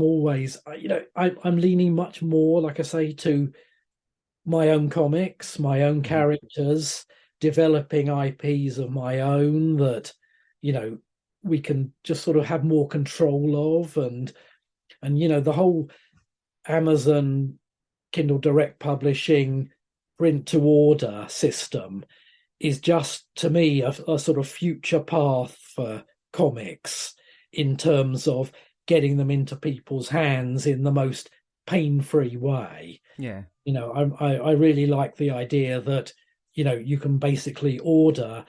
always I'm leaning much more, like I say, to my own comics, my own characters, developing IPs of my own that we can just sort of have more control of, and the whole Amazon Kindle Direct Publishing print to order system is just, to me, a sort of future path for comics in terms of getting them into people's hands in the most pain-free way. Yeah. I really like the idea that you can basically order,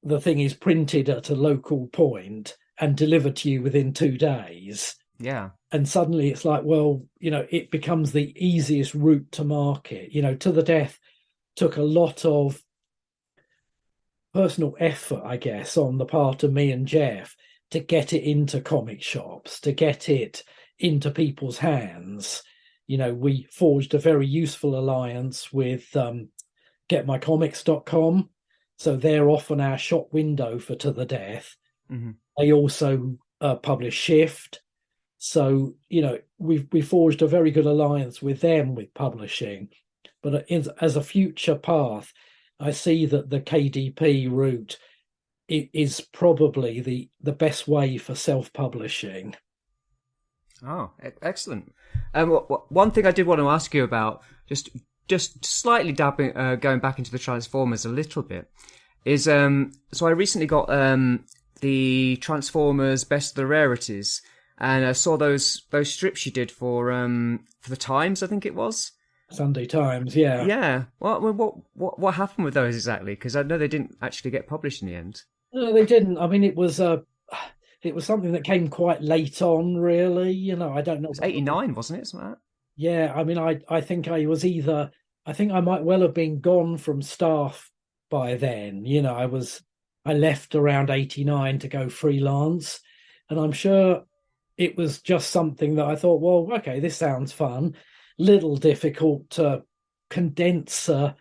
the thing is printed at a local point and delivered to you within 2 days. Yeah. And suddenly it's like, well, it becomes the easiest route to market. To the Death took a lot of personal effort, I guess, on the part of me and Jeff to get it into comic shops, to get it into people's hands. We forged a very useful alliance with getmycomics.com. So they're often our shop window for To the Death. They also publish Shift. So, we forged a very good alliance with them with publishing. But as a future path, I see that the KDP route is probably the best way for self-publishing. Oh, excellent. One thing I did want to ask you about, just slightly going back into the Transformers a little bit, is so I recently got the Transformers Best of the Rarities, and I saw those strips you did for the Times, I think it was. Sunday Times, yeah. Yeah. What happened with those exactly? Because I know they didn't actually get published in the end. No, they didn't. I mean, it was it was something that came quite late on, really. I don't know. It was 89, wasn't it? Something like that? Yeah, I mean, I think I think I might well have been gone from staff by then. I left around 89 to go freelance, and I'm sure it was just something that I thought, well, okay, this sounds fun. Little difficult to condense a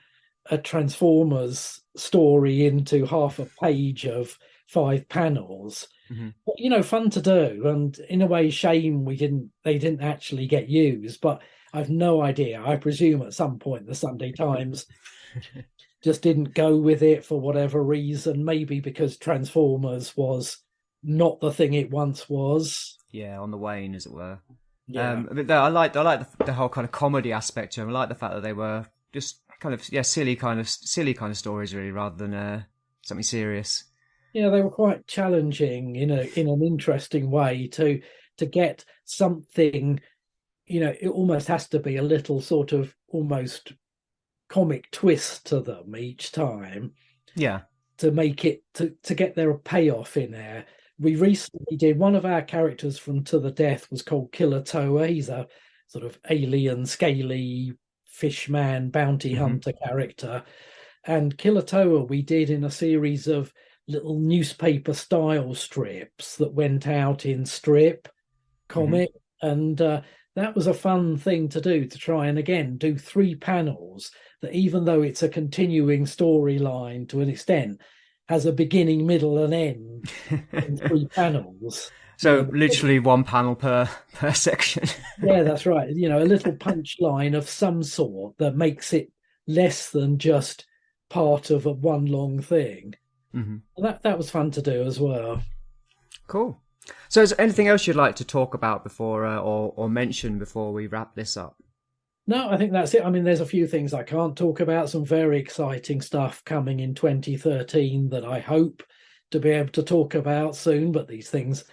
Transformers story into half a page of 5 panels. Mm-hmm. But, fun to do, and in a way, shame they didn't actually get used. But I've no idea. I presume at some point the Sunday Times just didn't go with it for whatever reason. Maybe because Transformers was not the thing it once was. Yeah, on the wane, as it were. Yeah. But I like the whole kind of comedy aspect to them. I like the fact that they were just kind of silly kind of stories, really, rather than something serious. Yeah, they were quite challenging in an interesting way to get something. It almost has to be a little sort of almost comic twist to them each time. Yeah. To make it to get their payoff in there. We recently did one of our characters from To the Death was called Killer Toa. He's a sort of alien, scaly fishman bounty hunter character. And Killer Toa we did in a series of little newspaper style strips that went out in strip comic. And that was a fun thing to do, to try and again do 3 panels that, even though it's a continuing storyline to an extent, has a beginning, middle, and end in 3 panels. So literally 1 panel per section. Yeah, that's right. A little punchline of some sort that makes it less than just part of one long thing. Mm-hmm. That was fun to do as well. Cool. So is there anything else you'd like to talk about before or mention before we wrap this up? No, I think that's it. I mean, there's a few things I can't talk about. Some very exciting stuff coming in 2013 that I hope to be able to talk about soon. But these things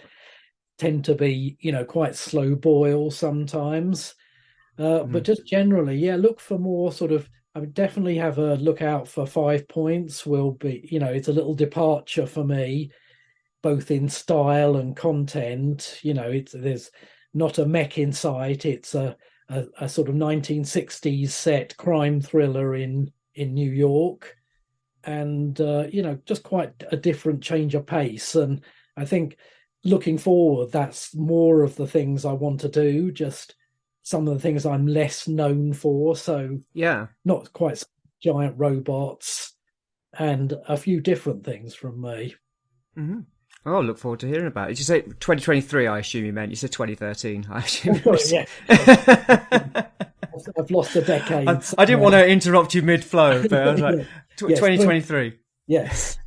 tend to be, quite slow boil sometimes. But just generally, look for more sort of. I would definitely have a look out for 5 Points. Will be, it's a little departure for me, both in style and content. There's not a mech in sight. It's a sort of 1960s set crime thriller in New York, and just quite a different change of pace. And I think looking forward, that's more of the things I want to do. Just some of the things I'm less known for. So not quite giant robots, and a few different things from me. Mm-hmm. Oh, I look forward to hearing about it. Did you say 2023, I assume you meant? You said 2013, I assume. Yeah. I've lost a decade. I didn't want to interrupt you mid-flow, but I was like, 2023. Yes.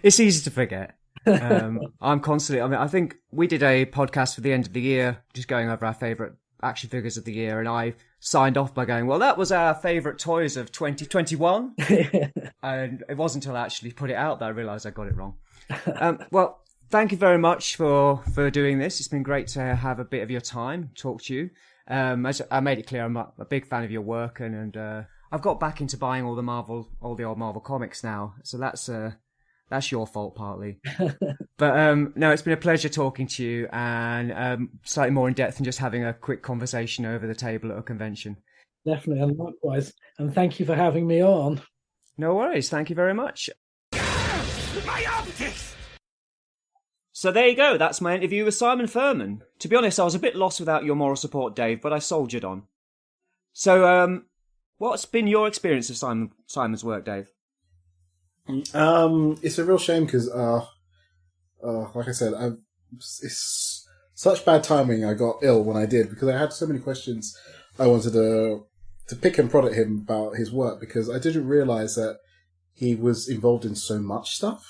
It's easy to forget. I'm constantly... I think we did a podcast for the end of the year, just going over our favourite action figures of the year, and I signed off by going, well, that was our favourite toys of 2021. And it wasn't until I actually put it out that I realised I got it wrong. Well, thank you very much for doing this. It's been great to have a bit of your time, talk to you. As I made it clear, I'm a big fan of your work, and I've got back into buying all the old Marvel comics now. So that's your fault partly. But no, it's been a pleasure talking to you, and slightly more in depth than just having a quick conversation over the table at a convention. Definitely, and likewise. And thank you for having me on. No worries. Thank you very much. My optics! So there you go, that's my interview with Simon Furman. To be honest, I was a bit lost without your moral support, Dave, but I soldiered on. So, what's been your experience of Simon's work, Dave? It's a real shame because, like I said, it's such bad timing. I got ill when I did because I had so many questions I wanted to pick and prod at him about his work, because I didn't realise that he was involved in so much stuff.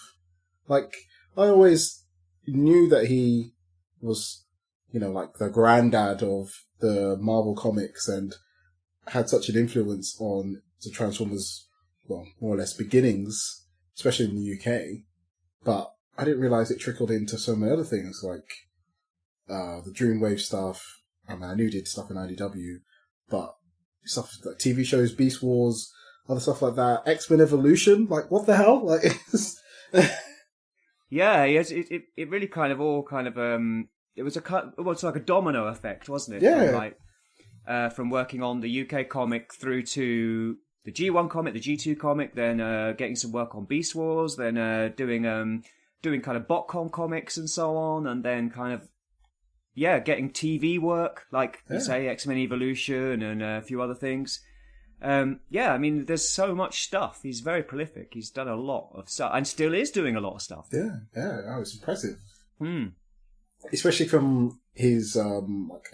Like, I always knew that he was, like the granddad of the Marvel comics and had such an influence on the Transformers, well, more or less beginnings, especially in the UK. But I didn't realise it trickled into so many other things, like the Dreamwave stuff. I mean, I knew he did stuff in IDW, but stuff like TV shows, Beast Wars, other stuff like that, X-Men Evolution, like, what the hell? Like, Yeah, it really kind of all kind of it was it's like a domino effect, wasn't it? Yeah. From working on the UK comic through to the G1 comic, the G2 comic, then getting some work on Beast Wars, then doing kind of BotCon comics and so on, and then kind of getting TV work, like you say, X-Men Evolution and a few other things. I mean, there's so much stuff. He's very prolific. He's done a lot of stuff and still is doing a lot of stuff. Yeah. Oh, it's impressive. Especially from his, I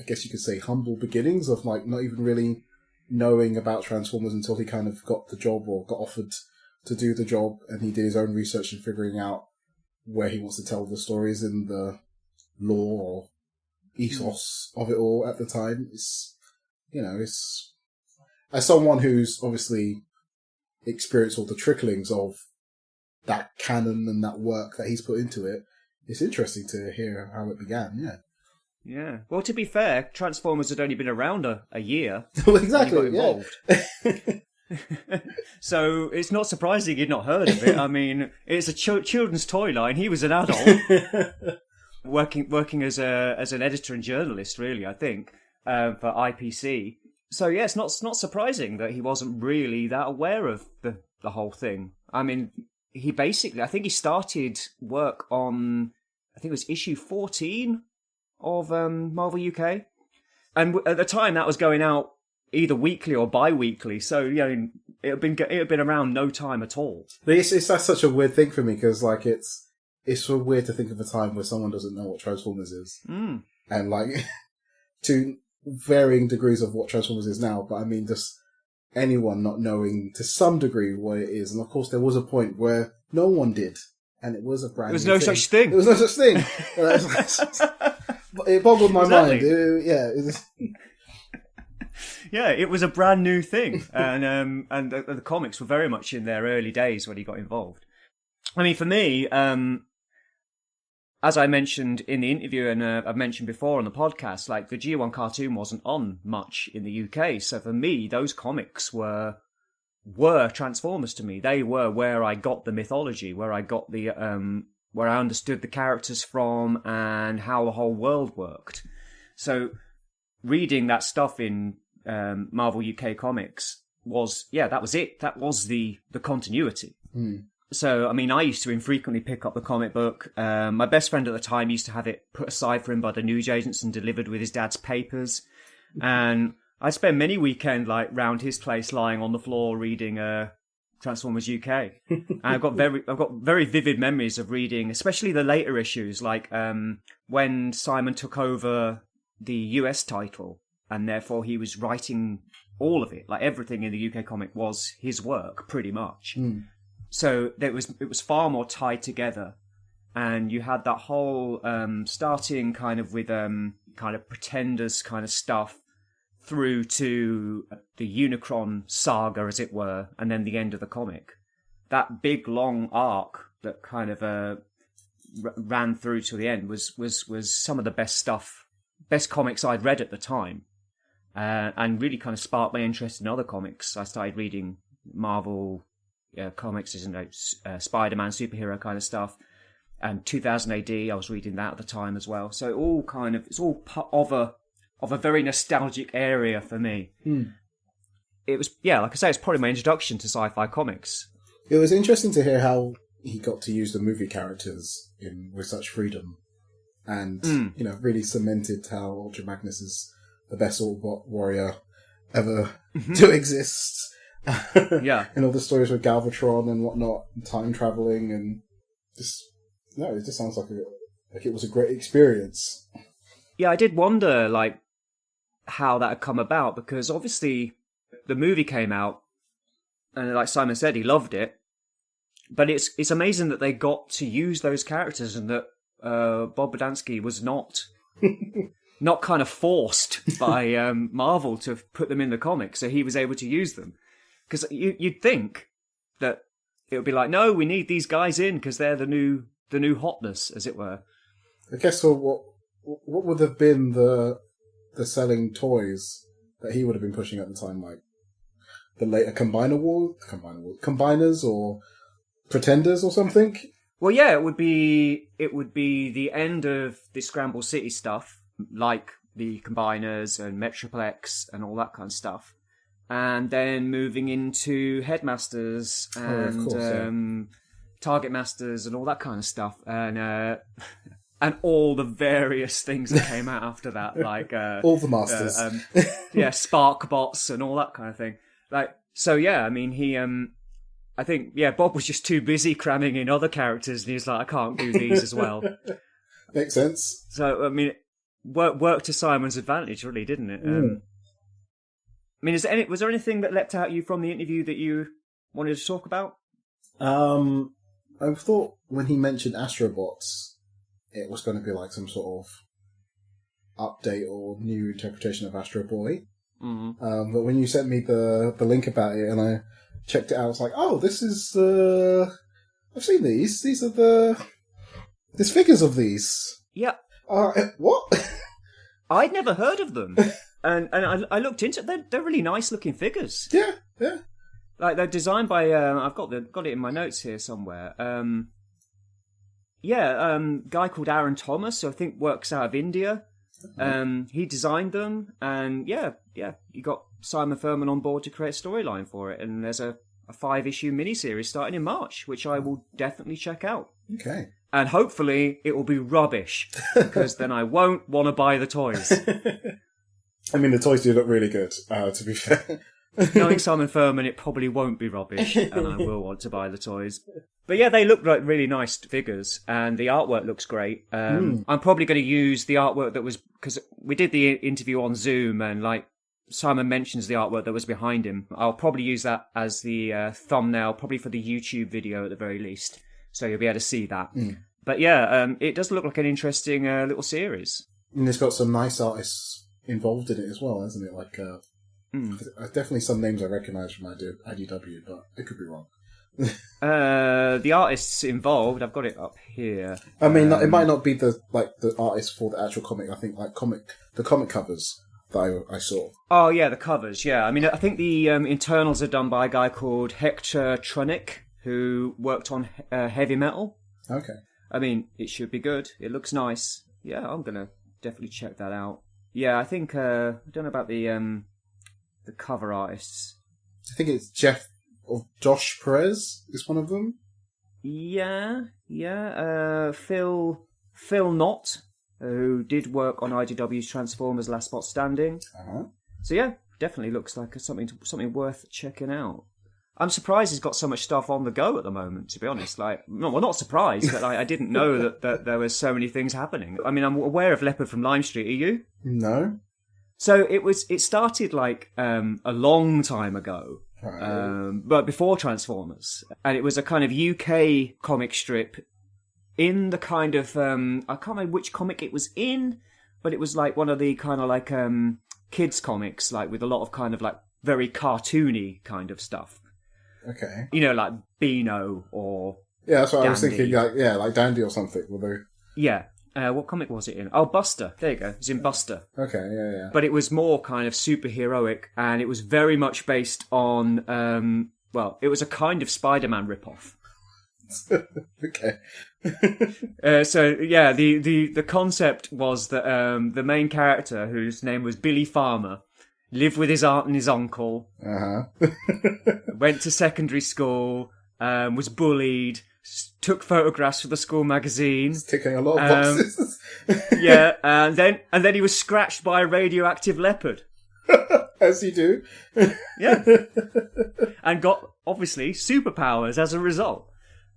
guess you could say, humble beginnings of like not even really knowing about Transformers until he kind of got the job or got offered to do the job, and he did his own research and figuring out where he wants to tell the stories in the lore or ethos of it all at the time. It's as someone who's obviously experienced all the tricklings of that canon and that work that he's put into it, it's interesting to hear how it began, Yeah. Well, to be fair, Transformers had only been around a year. Well, exactly, when he got involved. So it's not surprising you'd not heard of it. I mean, it's a children's toy line. He was an adult working as an editor and journalist, really, I think, for IPC. So yeah, it's not surprising that he wasn't really that aware of the whole thing. I mean, I think he started work on, I think it was issue 14 of Marvel UK, and at the time that was going out either weekly or bi-weekly. So it had been around no time at all. It's that's such a weird thing for me because like it's so weird to think of a time where someone doesn't know what Transformers is, and like to varying degrees of what Transformers is now. But I mean, just anyone not knowing to some degree what it is, and of course there was a point where no one did, and it was a brand. There was no such thing. There was no such thing. It boggled my mind. Yeah, it was a brand new thing, and the comics were very much in their early days when he got involved. I mean, for me, as I mentioned in the interview, and I've mentioned before on the podcast, like the G1 cartoon wasn't on much in the UK, so for me, those comics were Transformers to me. They were where I got the mythology, where I got the where I understood the characters from and how the whole world worked. So reading that stuff in Marvel UK comics that was it. That was the continuity. So, I mean, I used to infrequently pick up the comic book. My best friend at the time used to have it put aside for him by the newsagents and delivered with his dad's papers. And I spent many weekends like round his place lying on the floor reading Transformers UK. And I've got very vivid memories of reading, especially the later issues, like when Simon took over the US title, and therefore he was writing all of it. Like everything in the UK comic was his work, pretty much. So it was far more tied together, and you had that whole starting kind of with kind of Pretenders kind of stuff through to the Unicron saga, as it were, and then the end of the comic. That big long arc that kind of ran through to the end was some of the best comics I'd read at the time, and really kind of sparked my interest in other comics. I started reading Marvel comics, Spider-Man, superhero kind of stuff, and 2000 AD. I was reading that at the time as well. So it's all part of a very nostalgic area for me. It was, like I say, it's probably my introduction to sci-fi comics. It was interesting to hear how he got to use the movie characters with such freedom, and really cemented how Ultra Magnus is the best Autobot warrior ever to exist. And all the stories with Galvatron and whatnot, and time traveling, and it just sounds like it was a great experience. Yeah, I did wonder like how that had come about, because obviously the movie came out, and like Simon said, he loved it. But it's amazing that they got to use those characters, and that Bob Budansky was not kind of forced by Marvel to put them in the comic, so he was able to use them. Because you'd think that it would be like, no, we need these guys in because they're the new hotness, as it were. I guess so. What would have been the selling toys that he would have been pushing at the time, like the later Combiners or Pretenders or something? Well, yeah, it would be the end of the Scramble City stuff, like the Combiners and Metroplex and all that kind of stuff, and then moving into Headmasters and Target Masters and all that kind of stuff, and all the various things that came out after that, like all the masters, Sparkbots and all that kind of thing. Like, so yeah, I mean, he, I think, Bob was just too busy cramming in other characters, and he was like, I can't do these as well. Makes sense. So, I mean, worked to Simon's advantage, really, didn't it? I mean, was there anything that leapt out at you from the interview that you wanted to talk about? I thought when he mentioned Astrobots, it was going to be like some sort of update or new interpretation of Astro Boy. Mm-hmm. But when you sent me the link about it and I checked it out, I was like, oh, this is... I've seen these. These are there's figures of these. Yeah. What? I'd never heard of them. and I looked into it. They're really nice looking figures. Yeah. Like, they're designed by... I've got it in my notes here somewhere. Guy called Aaron Thomas, who I think works out of India. He designed them, and you got Simon Furman on board to create a storyline for it, and there's a 5-issue miniseries starting in March, which I will definitely check out. Okay. And hopefully it will be rubbish, because then I won't want to buy the toys. I mean, the toys do look really good, to be fair. Knowing Simon Furman, it probably won't be rubbish, and I will want to buy the toys. But yeah, they look like really nice figures, and the artwork looks great. I'm probably going to use the artwork that was... Because we did the interview on Zoom, and like Simon mentions the artwork that was behind him. I'll probably use that as the thumbnail, probably for the YouTube video at the very least. So you'll be able to see that. But yeah, it does look like an interesting little series. And it's got some nice artists involved in it as well, hasn't it? Like... definitely some names I recognise from IDW, but it could be wrong. The artists involved, I've got it up here. I mean, it might not be the artists for the actual comic. I think the comic covers that I saw. Oh yeah, the covers. Yeah, I mean, I think the internals are done by a guy called Hector Trunick, who worked on Heavy Metal. Okay. I mean, it should be good. It looks nice. Yeah, I'm gonna definitely check that out. Yeah, I think I don't know about the cover artists. I think it's Jeff or Josh Perez is one of them. Yeah. Phil Knott, who did work on IDW's Transformers Last Spot Standing. So yeah, definitely looks like something worth checking out. I'm surprised he's got so much stuff on the go at the moment, to be honest. Not surprised, but I didn't know that there were so many things happening. I mean, I'm aware of Leopard from Lime Street. Are you? No. So it started like a long time ago, but before Transformers, and it was a kind of UK comic strip in the kind of I can't remember which comic it was in, but it was like one of the kind of like kids comics, like with a lot of kind of like very cartoony kind of stuff. Okay. You know, like Beano or that's what Dandy. I was thinking. Like Dandy or something. Yeah. What comic was it in? Oh, Buster. There you go. It was in Buster. Okay, yeah. But it was more kind of superheroic, and it was very much based on, it was a kind of Spider-Man ripoff. Okay. The concept was that the main character, whose name was Billy Farmer, lived with his aunt and his uncle, went to secondary school, was bullied, took photographs for the school magazine. It's ticking a lot of boxes. and then he was scratched by a radioactive leopard. As you do. Yeah. And got, obviously, superpowers as a result.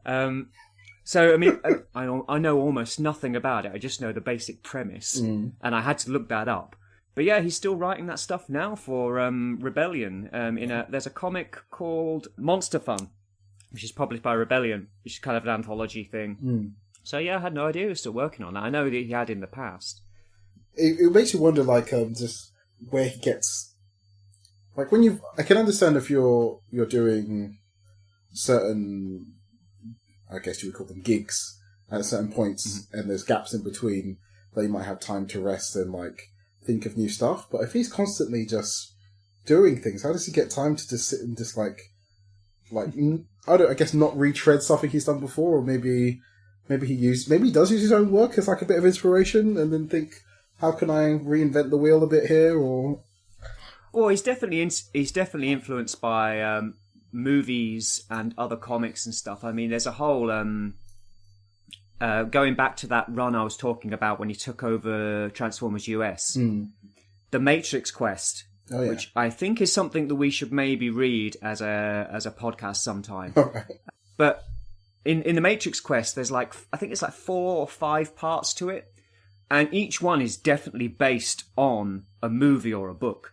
So, I mean, I know almost nothing about it. I just know the basic premise. And I had to look that up. But yeah, he's still writing that stuff now for Rebellion. There's a comic called Monster Fun, which is published by Rebellion, which is kind of an anthology thing. So yeah, I had no idea he was still working on that. I know that he had in the past. It makes you wonder, just where he gets... Like, I can understand if you're doing certain, I guess you would call them gigs, at certain points, and there's gaps in between that you might have time to rest and, think of new stuff. But if he's constantly just doing things, how does he get time to just sit and just, I guess not retread something he's done before, or maybe maybe he does use his own work as like a bit of inspiration, and then think, how can I reinvent the wheel a bit here? Or he's definitely influenced by movies and other comics and stuff. I mean, there's a whole going back to that run I was talking about when he took over Transformers US, the Matrix Quest. Oh, yeah. Which I think is something that we should maybe read as a podcast sometime. Right. But in the Matrix Quest, there's I think it's 4 or 5 parts to it, and each one is definitely based on a movie or a book.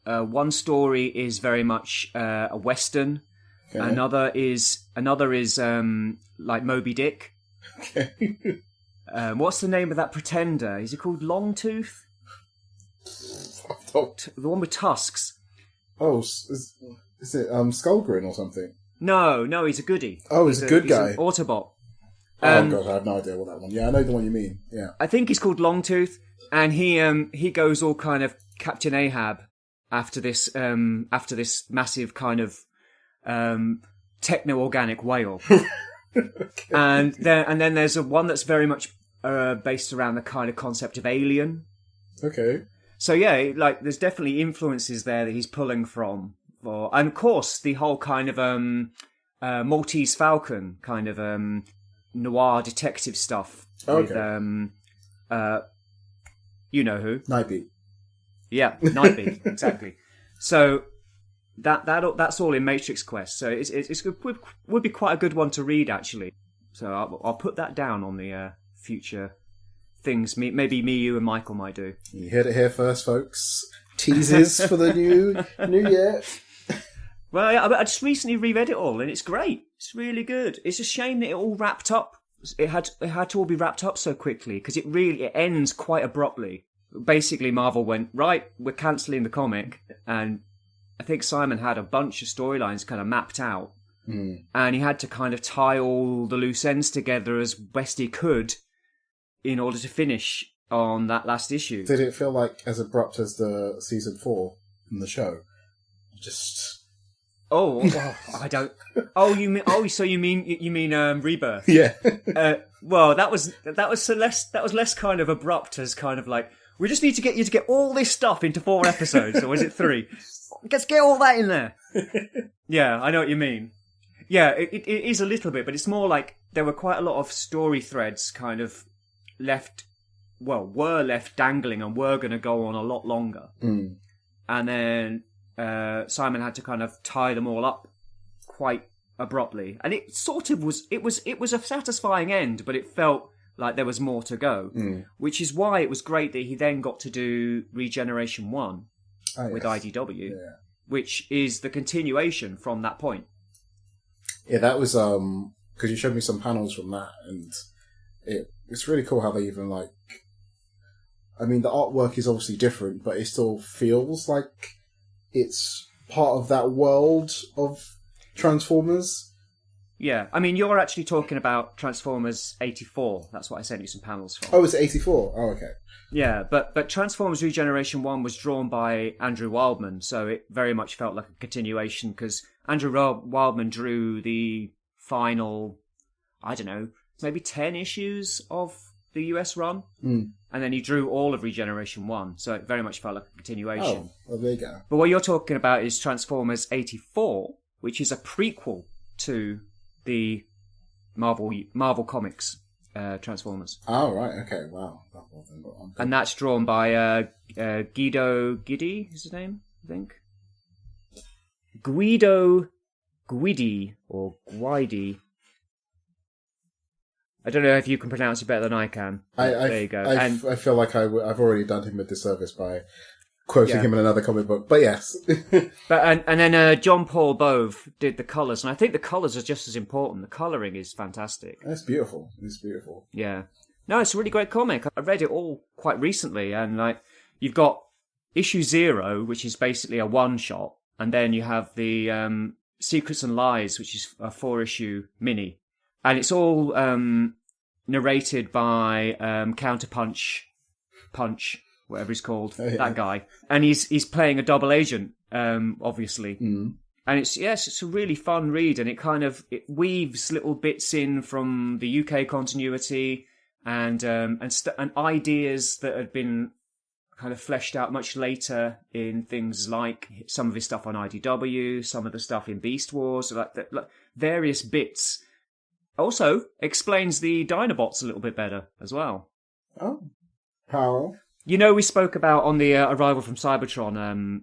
One story is very much a Western. Okay. Another is like Moby Dick. Okay. What's the name of that pretender? Is he called Longtooth? The one with tusks. Oh, is it Skullgrin or something? No, he's a goodie. Oh, he's a good guy. He's an Autobot. Oh god, I have no idea what that one. Yeah, I know the one you mean. Yeah, I think he's called Longtooth, and he goes all kind of Captain Ahab after this massive kind of techno-organic whale. Okay. And then there's one that's very much based around the kind of concept of Alien. Okay. So yeah, there's definitely influences there that he's pulling from, and of course the whole kind of Maltese Falcon kind of noir detective stuff. Okay. With you know who? Nightbeat. Yeah, Nightbeat, exactly. So that's all in Matrix Quest. So it would be quite a good one to read actually. So I'll put that down on the future things maybe me, you, and Michael might do. You heard it here first, folks. Teasers for the new year. Well, yeah, I just recently reread it all, and it's great. It's really good. It's a shame that it all wrapped up. It had to all be wrapped up so quickly because it ends quite abruptly. Basically, Marvel went, right, we're cancelling the comic, and I think Simon had a bunch of storylines kind of mapped out, and he had to kind of tie all the loose ends together as best he could in order to finish on that last issue. Did it feel like as abrupt as the season 4 in the show? Just I don't. So you mean Rebirth? Yeah. Well, that was less kind of abrupt as kind of like, we just need to get you to get all this stuff into 4 episodes, or is it 3? Let's get all that in there. Yeah, I know what you mean. Yeah, it is a little bit, but it's more like there were quite a lot of story threads kind of were left dangling and were going to go on a lot longer. And then Simon had to kind of tie them all up quite abruptly, and it sort of was. It was a satisfying end, but it felt like there was more to go, which is why it was great that he then got to do Regeneration 1 with IDW, which is the continuation from that point. Yeah, that was because you showed me some panels from that, and it's really cool how they even I mean, the artwork is obviously different, but it still feels like it's part of that world of Transformers. Yeah, I mean, you're actually talking about Transformers 84. That's what I sent you some panels from. Oh, it's 84? Oh, okay. Yeah, but Transformers Regeneration 1 was drawn by Andrew Wildman, so it very much felt like a continuation, because Andrew Wildman drew the final, I don't know, maybe 10 issues of the US run, and then he drew all of Regeneration 1, so it very much felt like a continuation. Oh, well, there you go. But what you're talking about is Transformers 84, which is a prequel to the Marvel Comics Transformers. Oh, right, okay, wow. And that's drawn by Guido Guidi, is his name, I think? Guido Guidi, or Guidi. I don't know if you can pronounce it better than I can. There you go. I feel like I've already done him a disservice by quoting him in another comic book, but yes. But and then John Paul Bove did the colours, and I think the colours are just as important. The colouring is fantastic. It's beautiful. It's beautiful. Yeah. No, it's a really great comic. I read it all quite recently, and you've got issue 0, which is basically a one-shot, and then you have the Secrets and Lies, which is a 4-issue mini. And it's all narrated by Counterpunch, whatever he's called, that guy. And he's playing a double agent, obviously. And it's a really fun read, and it weaves little bits in from the UK continuity and ideas that had been kind of fleshed out much later in things like some of his stuff on IDW, some of the stuff in Beast Wars, like various bits. Also explains the Dinobots a little bit better as well. Oh, how? We spoke about on the Arrival from Cybertron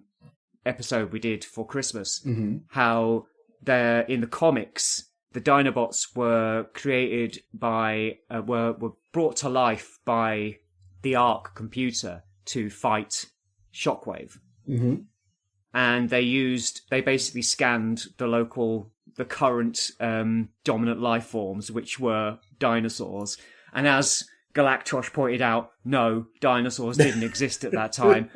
episode we did for Christmas, how in the comics, the Dinobots were created by, were brought to life by the Ark computer to fight Shockwave. Mm-hmm. And they basically scanned the current dominant life forms, which were dinosaurs. And as Galactrosh pointed out, no, dinosaurs didn't exist at that time.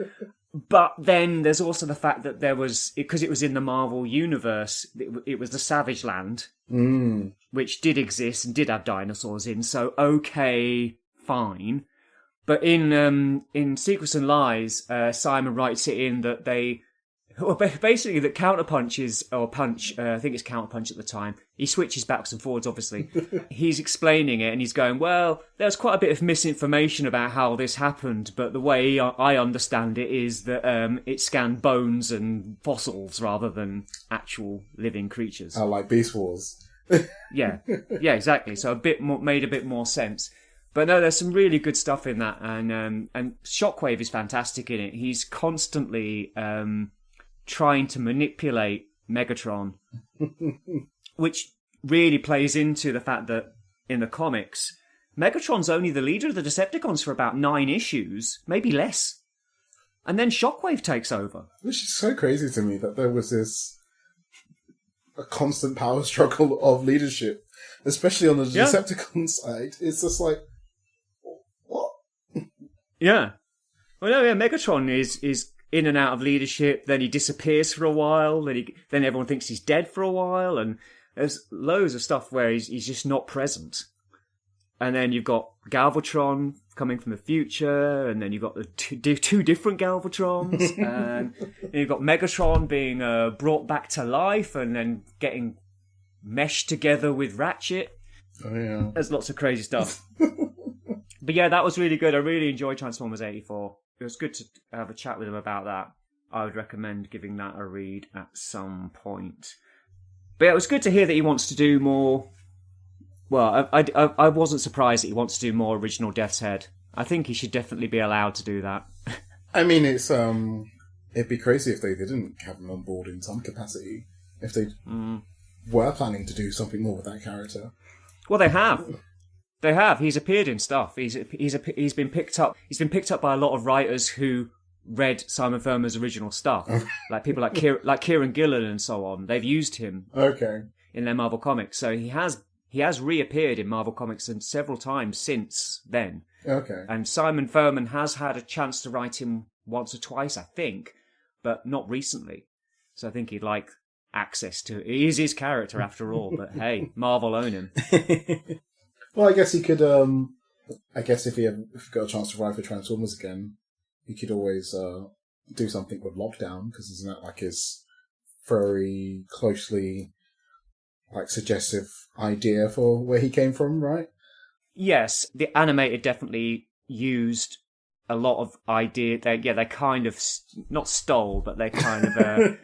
But then there's also the fact that because it was in the Marvel Universe, it was the Savage Land, which did exist and did have dinosaurs in, so okay, fine. But in Secrets and Lies, Simon writes it in that basically that Counterpunch I think it's Counterpunch at the time, he switches backwards and forwards, obviously. He's explaining it and he's going, well, there's quite a bit of misinformation about how this happened, but the way I understand it is that it scanned bones and fossils rather than actual living creatures. Oh, like Beast Wars. Yeah, exactly. So made a bit more sense. But no, there's some really good stuff in that, and Shockwave is fantastic in it. He's constantly trying to manipulate Megatron, which really plays into the fact that in the comics, Megatron's only the leader of the Decepticons for about 9 issues, maybe less. And then Shockwave takes over. Which is so crazy to me that there was a constant power struggle of leadership, especially on the Decepticon side. It's just like, what? Yeah. Well, no, yeah, Megatron is in and out of leadership, then he disappears for a while, then everyone thinks he's dead for a while, and there's loads of stuff where he's just not present. And then you've got Galvatron coming from the future, and then you've got the two different Galvatrons, and you've got Megatron being brought back to life and then getting meshed together with Ratchet. Oh, yeah. There's lots of crazy stuff. But yeah, that was really good. I really enjoyed Transformers 84. It was good to have a chat with him about that. I would recommend giving that a read at some point. But yeah, it was good to hear that he wants to do more. Well, I wasn't surprised that he wants to do more original Death's Head. I think he should definitely be allowed to do that. I mean, it'd be crazy if they didn't have him on board in some capacity. If they were planning to do something more with that character. Well, they have. They have. He's appeared in stuff. He's been picked up. He's been picked up by a lot of writers who read Simon Furman's original stuff, like people like Kieran Gillen and so on. They've used him in their Marvel comics. So he has reappeared in Marvel comics and several times since then. Okay. And Simon Furman has had a chance to write him once or twice, I think, but not recently. So I think he'd like access to. He is his character after all. But hey, Marvel own him. Well, I guess he could. I guess if he got a chance to write for Transformers again, he could always do something with Lockdown, because isn't that like his very closely suggestive idea for where he came from, right? Yes, the animated definitely used a lot of idea. They kind of not stole, but they kind of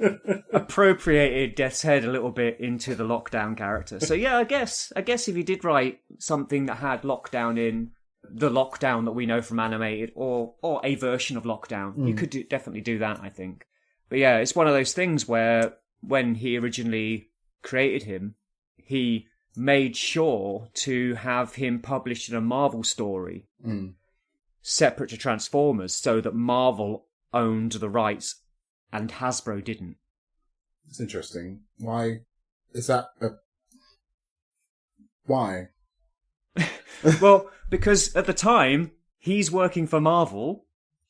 appropriated Death's Head a little bit into the Lockdown character. So yeah, I guess if you did write something that had Lockdown in the Lockdown that we know from animated, or a version of Lockdown, you could definitely do that, I think. But yeah, it's one of those things where when he originally created him, he made sure to have him published in a Marvel story. Separate to Transformers, so that Marvel owned the rights and Hasbro didn't. It's interesting. Why is that? Why? Well, because at the time he's working for Marvel,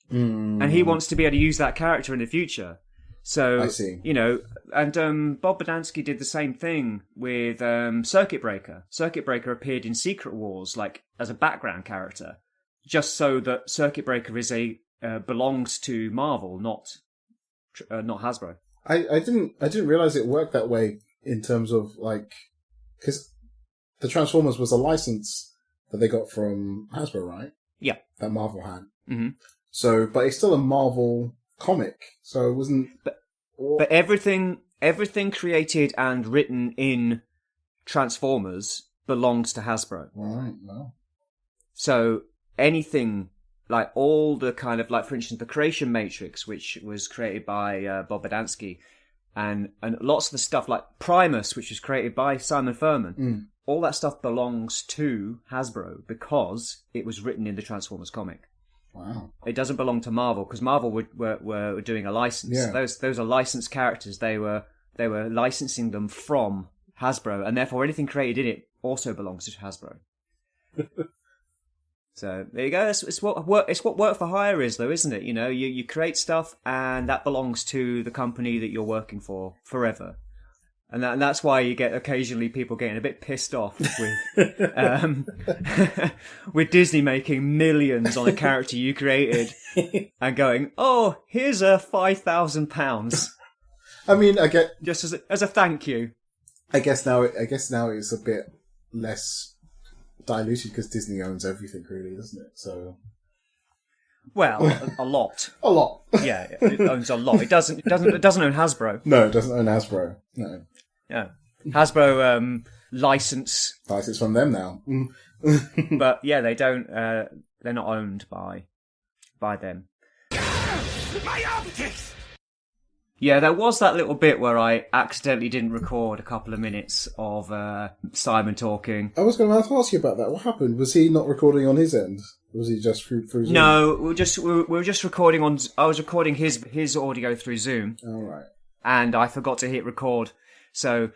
and he wants to be able to use that character in the future. So I see. And Bob Badansky did the same thing with Circuit Breaker. Circuit Breaker appeared in Secret Wars, as a background character, just so that Circuit Breaker belongs to Marvel, not Hasbro. I didn't realize it worked that way in terms of like, because the Transformers was a license that they got from Hasbro, right? Yeah. That Marvel had. Mm-hmm. So, but it's still a Marvel comic, so it wasn't. But everything created and written in Transformers belongs to Hasbro. Right. Well. So anything, like all the kind of, like for instance, the Creation Matrix, which was created by Bob Badansky, and lots of the stuff like Primus, which was created by Simon Furman, all that stuff belongs to Hasbro because it was written in the Transformers comic. Wow. It doesn't belong to Marvel because Marvel were doing a license. Yeah. Those are licensed characters. They were licensing them from Hasbro, and therefore anything created in it also belongs to Hasbro. So there you go. It's what work for hire is, though, isn't it? You know, you create stuff, and that belongs to the company that you're working for forever. And that's why you get occasionally people getting a bit pissed off with with Disney making millions on a character you created and going, "Oh, here's £5,000." I mean, I get just as a thank you. I guess now it's a bit less diluted because Disney owns everything, really, doesn't it? So, well, a lot. A lot. Yeah, it owns a lot. It doesn't own Hasbro. No, it doesn't own Hasbro. No. Yeah, Hasbro license from them now. But yeah, they don't. They're not owned by them. My optics! Yeah, there was that little bit where I accidentally didn't record a couple of minutes of Simon talking. I was going to ask you about that. What happened? Was he not recording on his end? Was he just through Zoom? No, we were just recording on. I was recording his audio through Zoom. All right. And I forgot to hit record, so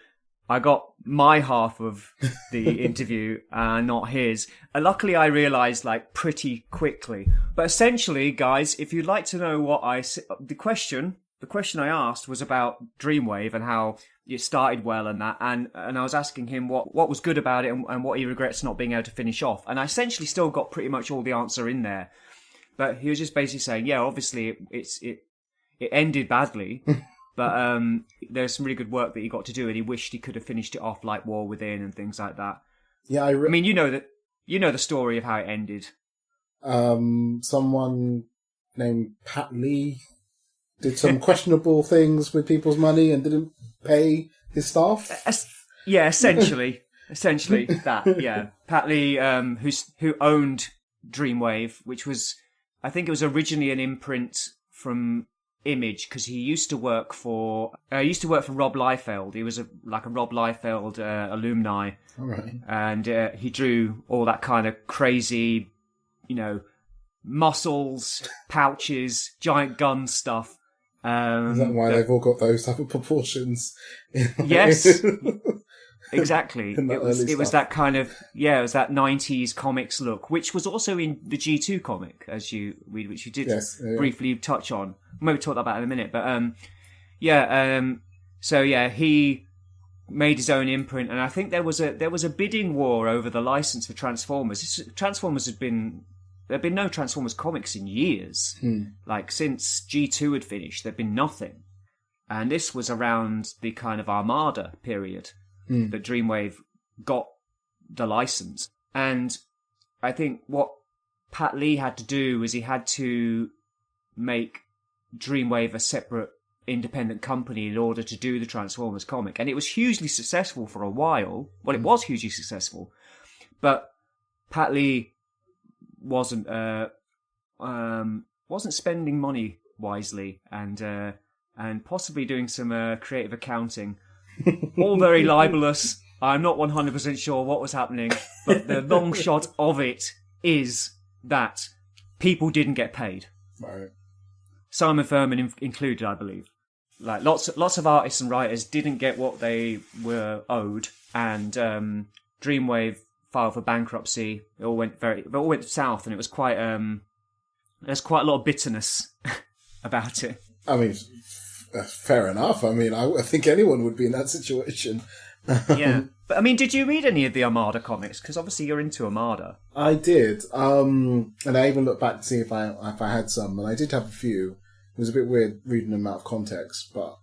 I got my half of the interview, not his. And luckily, I realised like pretty quickly. But essentially, guys, if you'd like to know what the question I asked was about Dreamwave and how it started well and that, and I was asking him what was good about it and what he regrets not being able to finish off. And I essentially still got pretty much all the answer in there. But he was just basically saying, yeah, obviously it ended badly. But there's some really good work that he got to do, and he wished he could have finished it off like War Within and things like that. Yeah, I mean, you know the story of how it ended. Someone named Pat Lee did some questionable things with people's money and didn't pay his staff. Yeah, essentially that. Yeah, Pat Lee, who owned Dreamwave, which was, I think it was originally an imprint from Image, because he used to work for Rob Liefeld. He was a Rob Liefeld alumni. All right. And he drew all that kind of crazy, muscles, pouches, giant gun stuff. Is that why they've all got those type of proportions? Yes, exactly. It was that kind of, it was that 90s comics look, which was also in the G2 comic, which you did briefly touch on. We'll maybe talk about it in a minute, but he made his own imprint, and I think there was a bidding war over the license for Transformers. There'd been no Transformers comics in years. Like, since G2 had finished, there'd been nothing. And this was around the kind of Armada period that Dreamwave got the license. And I think what Pat Lee had to do was he had to make Dreamwave a separate independent company in order to do the Transformers comic. And it was hugely successful for a while. Well, it was hugely successful. But Pat Lee wasn't spending money wisely and possibly doing some creative accounting. All very libelous. I'm not 100% sure what was happening, but the long shot of it is that people didn't get paid. Right. Simon Furman included, I believe. Like lots of artists and writers didn't get what they were owed, and Dreamwave filed for bankruptcy. It all went south, and it was quite there's quite a lot of bitterness about it. I mean, fair enough. I mean, I think anyone would be in that situation. Yeah, but I mean, did you read any of the Armada comics? Because obviously you're into Armada. I did, and I even looked back to see if I had some, and I did have a few. It was a bit weird reading them out of context, but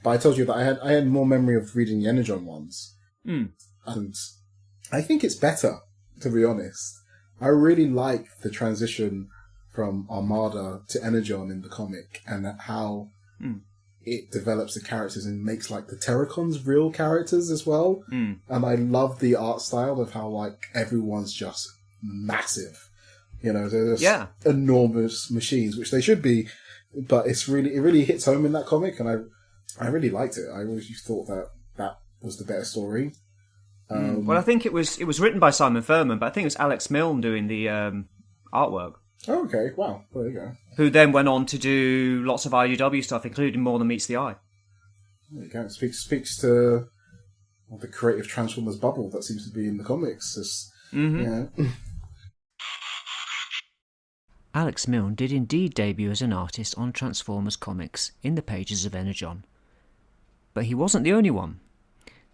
But I told you that I had more memory of reading the Energon ones. Mm. And I think it's better, to be honest. I really like the transition from Armada to Energon in the comic, and how it develops the characters and makes like the Terracons real characters as well. And I love the art style of how like everyone's just massive. You know, they're just enormous machines, which they should be, but it really hits home in that comic, and I really liked it. I always thought that was the better story. Well, I think it was written by Simon Furman, but I think it was Alex Milne doing the artwork. Oh, okay. Wow. Well, there you go. Who then went on to do lots of IDW stuff, including More Than Meets the Eye. There you go. It speaks to the creative Transformers bubble that seems to be in the comics. Yeah. Alex Milne did indeed debut as an artist on Transformers comics in the pages of Energon. But he wasn't the only one.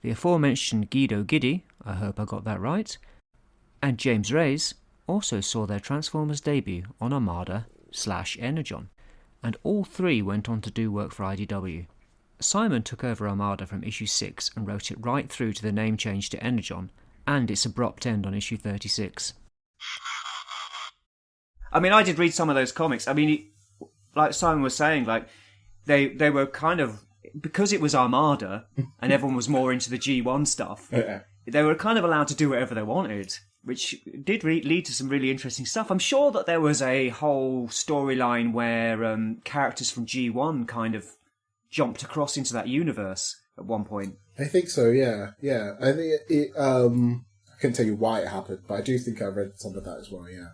The aforementioned Guido Guidi, I hope I got that right, and James Reyes also saw their Transformers debut on Armada/Energon, and all three went on to do work for IDW. Simon took over Armada from issue 6 and wrote it right through to the name change to Energon, and its abrupt end on issue 36. I mean, I did read some of those comics. I mean, like Simon was saying, like they were kind of, because it was Armada and everyone was more into the G1 stuff, they were kind of allowed to do whatever they wanted, which did lead to some really interesting stuff. I'm sure that there was a whole storyline where characters from G1 kind of jumped across into that universe at one point. I think so, yeah. I think I couldn't tell you why it happened, but I do think I read some of that as well, yeah.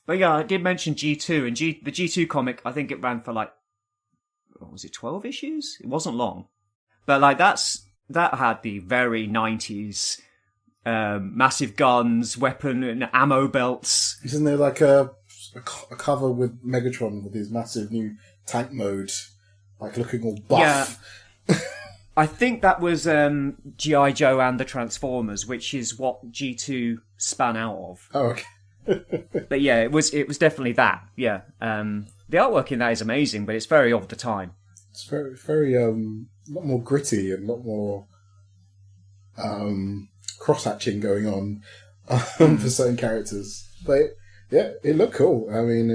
But yeah, I did mention G2, and the G2 comic, I think it ran for like, what was it, 12 issues? It wasn't long. But like that had the very 90s massive guns, weapon and ammo belts. Isn't there like a cover with Megatron with his massive new tank mode, like looking all buff? Yeah. I think that was G.I. Joe and the Transformers, which is what G2 span out of. Oh, okay. But yeah, it was definitely that. Yeah, the artwork in that is amazing, but it's very of the time. It's very a lot more gritty and a lot more cross hatching going on for certain characters. But it looked cool. I mean,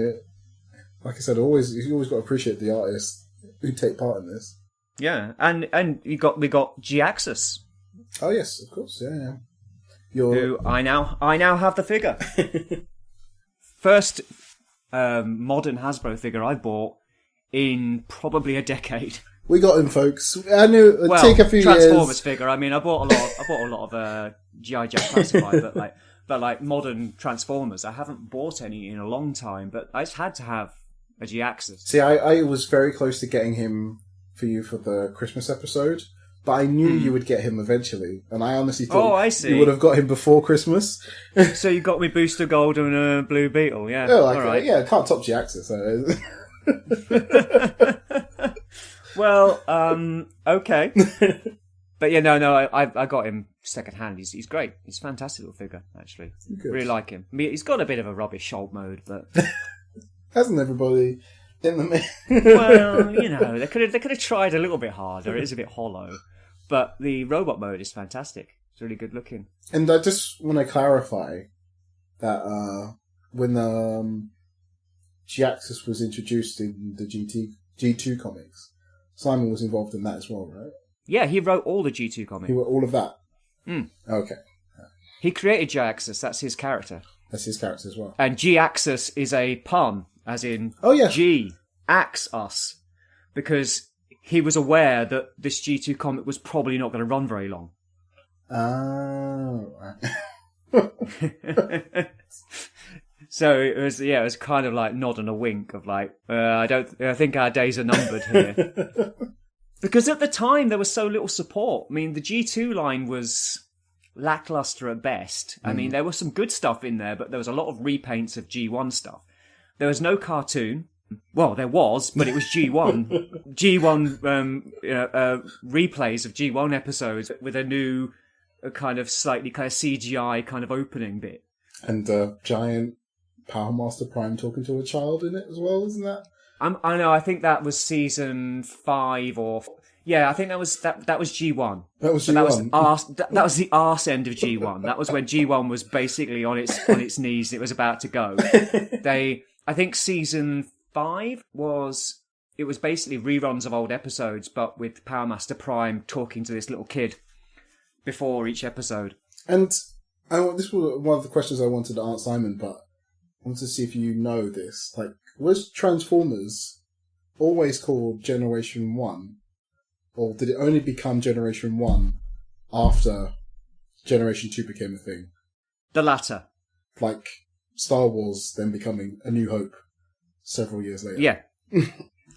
like I said, you always got to appreciate the artists who take part in this. Yeah, and we got Jhiaxus. Oh yes, of course, yeah. Who I now have the figure. First modern Hasbro figure I bought in probably a decade. We got him, folks. I knew it'd take a few Transformers years. figure. I mean, I bought a lot of G.I. Joe classified, but like modern Transformers, I haven't bought any in a long time. But I just had to have a Jhiaxus. See, I was very close to getting him for you for the Christmas episode. But I knew you would get him eventually, and I honestly thought you would have got him before Christmas. So you got me Booster Gold and a Blue Beetle, yeah. Oh, all right. Yeah, can't top Jhiaxus. Well, okay. But yeah, no, I got him second hand. He's great. He's a fantastic little figure, actually. Good. Really like him. I mean, he's got a bit of a rubbish Schultz mode, but hasn't everybody in the well, you know, they could have tried a little bit harder. It is a bit hollow, but the robot mode is fantastic. It's really good looking. And I just want to clarify that when Jhiaxus was introduced in the G2 comics, Simon was involved in that as well, right? Yeah, he wrote all the G2 comics. He wrote all of that? Okay. He created Jhiaxus, that's his character. That's his character as well. And Jhiaxus is a pun, as in G-ax us, because he was aware that this G2 comic was probably not going to run very long. Oh, right. So it was kind of like nod and a wink of like, I think our days are numbered here. Because at the time there was so little support. I mean, the G2 line was lackluster at best. I mean, there was some good stuff in there, but there was a lot of repaints of G1 stuff. There was no cartoon. Well, there was, but it was G1. G1 replays of G1 episodes with a new kind of CGI kind of opening bit. And giant Power Master Prime talking to a child in it as well, isn't that? I know. I think that was season 5 or yeah. I think that was G1. That was G1. That was the arse end of G1. That was when G1 was basically on its knees. It was about to go. I think season 5 was basically reruns of old episodes, but with Power Master Prime talking to this little kid before each episode. And this was one of the questions I wanted to ask Simon, but I wanted to see if you know this. Like, was Transformers always called Generation 1? Or did it only become Generation 1 after Generation 2 became a thing? The latter. Like Star Wars then becoming A New Hope several years later. Yeah.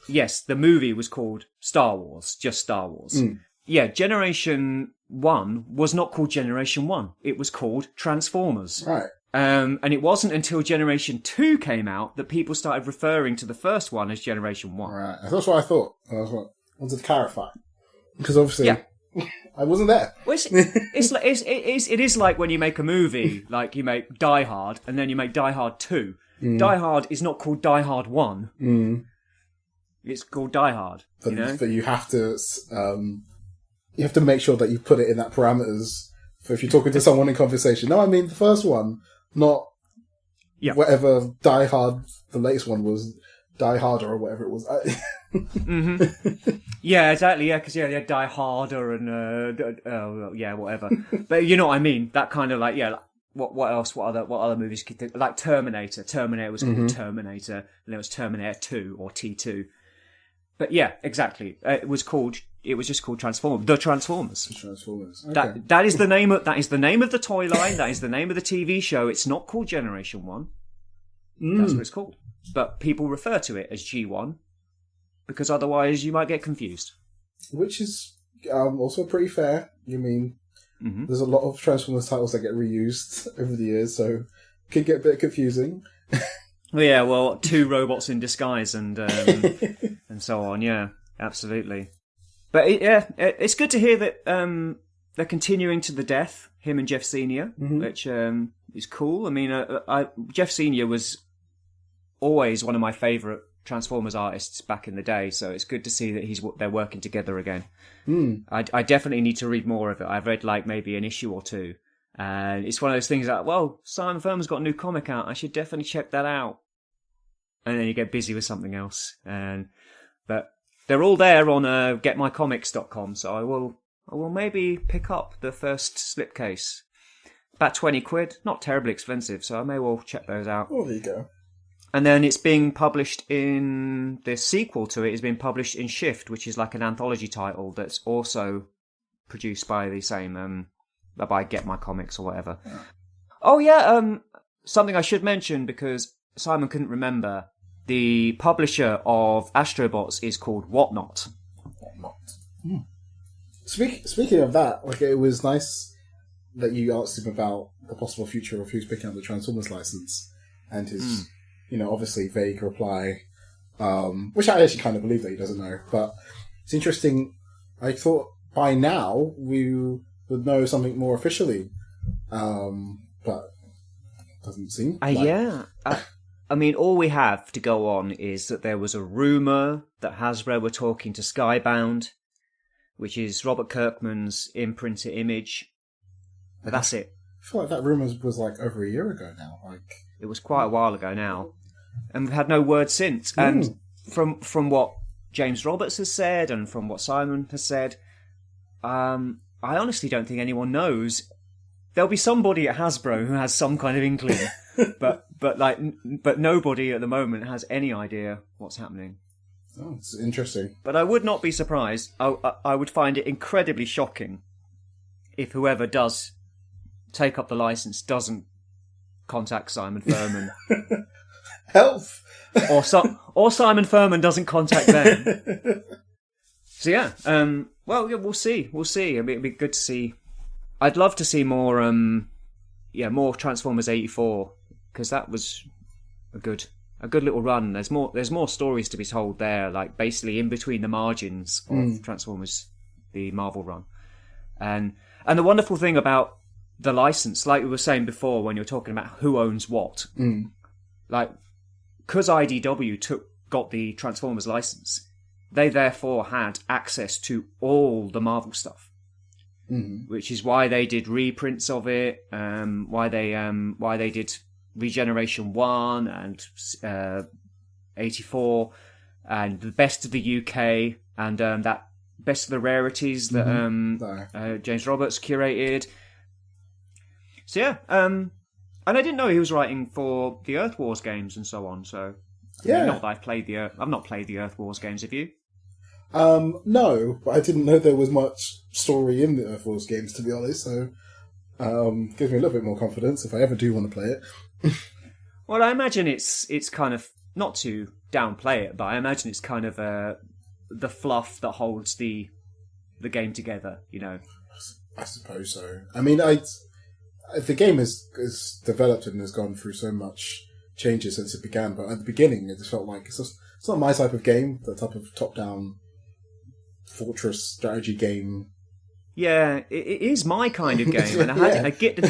Yes, the movie was called Star Wars, just Star Wars. Yeah, Generation 1 was not called Generation 1. It was called Transformers. Right. And it wasn't until Generation 2 came out that people started referring to the first one as Generation 1. Right. That's what I thought. That's what I wanted to clarify. Because obviously, I wasn't there. Well, it is like when you make a movie, like you make Die Hard, and then you make Die Hard 2. Die Hard is not called Die Hard 1. It's called Die Hard. But you have to make sure that you put it in that parameters for if you're talking to someone in conversation. No, I mean the first one, not whatever Die Hard, the latest one was Die Harder or whatever it was. Yeah, exactly. Yeah, because they had Die Harder and whatever. But you know what I mean? That kind of like what else? What other movies could do? Like Terminator. Terminator was called Terminator, and there was Terminator 2 or T2. But yeah, exactly. It was just called Transformers. The Transformers. The Transformers. Okay. That is the name of the toy line. That is the name of the TV show. It's not called Generation 1. That's what it's called. But people refer to it as G1 because otherwise you might get confused. Which is also pretty fair. You mean there's a lot of Transformers titles that get reused over the years, so it can get a bit confusing. Yeah, well, 2 robots in disguise and so on. Yeah, absolutely. But it's good to hear that they're continuing to the death, him and Jeff Senior, which is cool. I mean, Jeff Senior was always one of my favourite Transformers artists back in the day, so it's good to see that they're working together again. I definitely need to read more of it. I've read like maybe an issue or 2, and it's one of those things that, well, Simon Furman's got a new comic out. I should definitely check that out. And then you get busy with something else. But they're all there on getmycomics.com, so I will maybe pick up the first slipcase. About 20 quid, not terribly expensive, so I may well check those out. Oh, there you go. And then it's being published the sequel to it is being published in Shift, which is like an anthology title that's also produced by the same, by Get My Comics or whatever. Yeah. Oh yeah, something I should mention because Simon couldn't remember. The publisher of Astrobots is called Whatnot. Speaking of that, like it was nice that you asked him about the possible future of who's picking up the Transformers license and his, obviously vague reply, which I actually kind of believe that he doesn't know. But it's interesting. I thought by now we would know something more officially, but doesn't seem. Yeah. I mean, all we have to go on is that there was a rumour that Hasbro were talking to Skybound, which is Robert Kirkman's imprinted image. But that's it. I feel like that rumour was like over a year ago now. It was quite a while ago now. And we've had no word since. And from what James Roberts has said and from what Simon has said, I honestly don't think anyone knows. There'll be somebody at Hasbro who has some kind of inkling, but nobody at the moment has any idea what's happening. Oh, it's interesting. But I would not be surprised. I would find it incredibly shocking if whoever does take up the license doesn't contact Simon Furman. Help! or Simon Furman doesn't contact them. So yeah, we'll see. We'll see. I mean, it'd be good to see. I'd love to see more Transformers 84 because that was a good little run. There's more stories to be told there, like basically in between the margins of Transformers, the Marvel run, and the wonderful thing about the license, like we were saying before when you were talking about who owns what, like because IDW took got the Transformers license, they therefore had access to all the Marvel stuff. Which is why they did reprints of it, why they did Regeneration 1 and 84 and the Best of the UK and that Best of the Rarities that James Roberts curated. So yeah, and I didn't know he was writing for the Earth Wars games and so on. So not that I've not played the Earth Wars games. Have you? No, but I didn't know there was much story in the Earth Wars games, to be honest, so gives me a little bit more confidence if I ever do want to play it. Well, I imagine it's kind of, not to downplay it, but I imagine it's kind of the fluff that holds the game together, you know. I suppose so. I mean, the game has developed and has gone through so much changes since it began, but at the beginning it just felt like it's not my type of game, the type of top-down fortress strategy game. Yeah, it is my kind of game, and I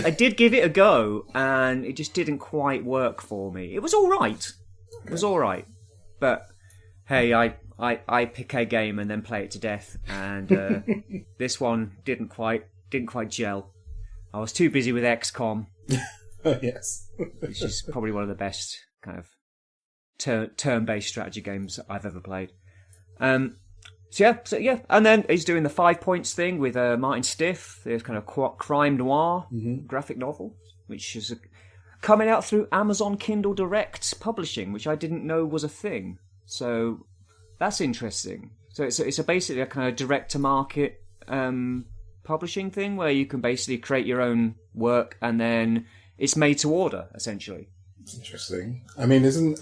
did give it a go, and it just didn't quite work for me. It was all right. Okay. It was all right, but hey, I pick a game and then play it to death, and this one didn't quite gel. I was too busy with XCOM. Yes, which is probably one of the best kind of turn-based strategy games I've ever played. So yeah, and then he's doing the 5 points thing with Martin Stiff. There's kind of crime noir graphic novel, which is coming out through Amazon Kindle Direct Publishing, which I didn't know was a thing. So that's interesting. So it's basically a kind of direct-to-market publishing thing where you can basically create your own work and then it's made to order, essentially. It's interesting. I mean, isn't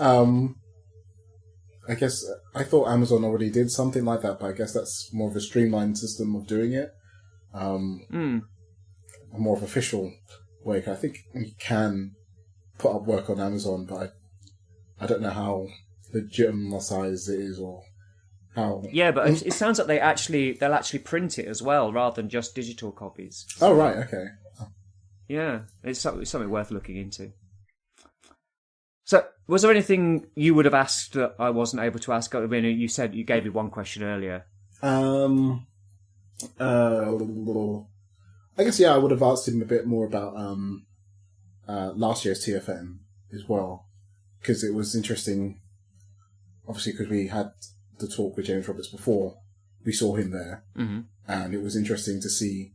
I guess I thought Amazon already did something like that, but I guess that's more of a streamlined system of doing it. A more of official way. I think you can put up work on Amazon, but I don't know how legitimized it is or how. Yeah, but it sounds like they'll actually print it as well, rather than just digital copies. Oh right, okay. Yeah, it's something worth looking into. So, was there anything you would have asked that I wasn't able to ask? I mean, you said you gave me one question earlier. I guess, I would have asked him a bit more about last year's TFM as well, because it was interesting, obviously, because we had the talk with James Roberts before. We saw him there, and it was interesting to see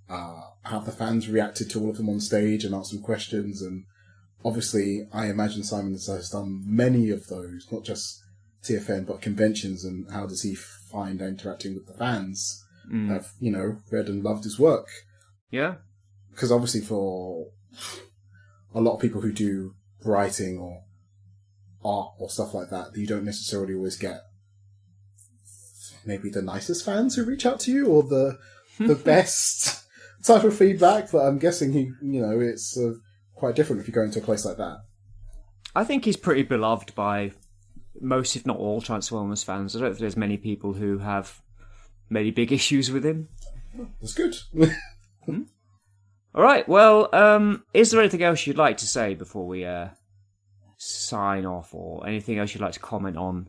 how the fans reacted to all of them on stage and asked some questions, and obviously, I imagine Simon has done many of those, not just TFN, but conventions, and how does he find interacting with the fans have, read and loved his work? Yeah. Because obviously for a lot of people who do writing or art or stuff like that, you don't necessarily always get maybe the nicest fans who reach out to you or the best type of feedback, but I'm guessing it's quite different if you go into a place like that. I think he's pretty beloved by most, if not all, Transformers fans. I don't think there's many people who have many big issues with him. That's good. All right, well, is there anything else you'd like to say before we sign off, or anything else you'd like to comment on?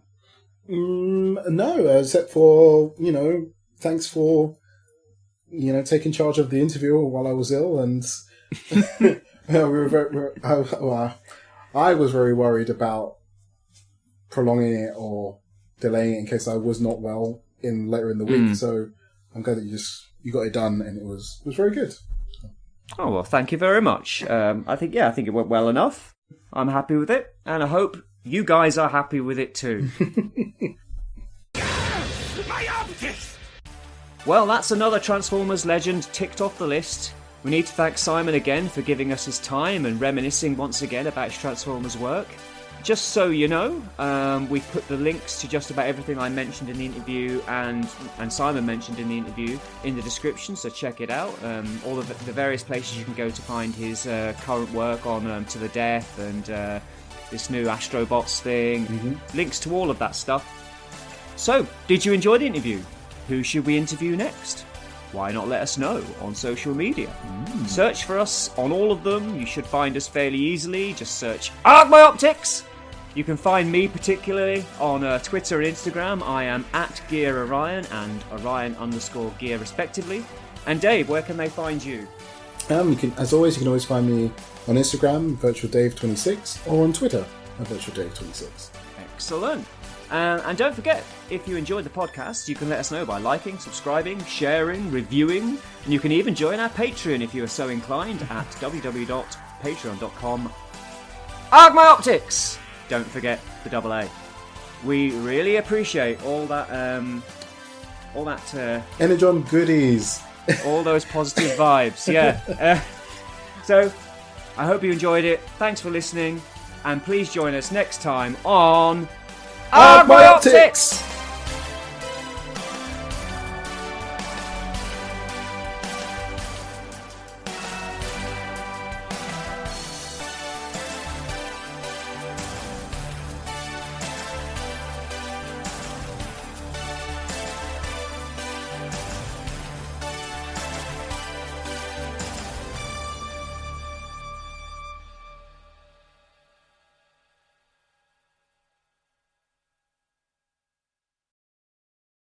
No, except for, thanks for, taking charge of the interview while I was ill, and I was very worried about prolonging it or delaying it in case I was not well later in the week. So I'm glad that you got it done, and it was very good. Oh well, thank you very much. I think it went well enough. I'm happy with it, and I hope you guys are happy with it too. My optics! Well, that's another Transformers legend ticked off the list. We need to thank Simon again for giving us his time and reminiscing once again about his Transformers work. Just so you know, we've put the links to just about everything I mentioned in the interview and Simon mentioned in the interview in the description, so check it out. All of the various places you can go to find his current work on To the Death and this new Astrobots thing. Links to all of that stuff. So, did you enjoy the interview? Who should we interview next? Why not let us know on social media? Search for us on all of them. You should find us fairly easily. Just search Arc My Optics. You can find me particularly on Twitter and Instagram. I am at Ghia Orion and Orion_Ghia respectively. And Dave, where can they find you? You can always find me on Instagram, virtualdave26, or on Twitter, virtualdave26. Excellent. And don't forget, if you enjoyed the podcast, you can let us know by liking, subscribing, sharing, reviewing, and you can even join our Patreon if you are so inclined at www.patreon.com/ArgMyOptics. Don't forget the double A. We really appreciate all that Energon goodies. all those positive vibes. Yeah. So I hope you enjoyed it. Thanks for listening, and please join us next time on ArgMyOptics.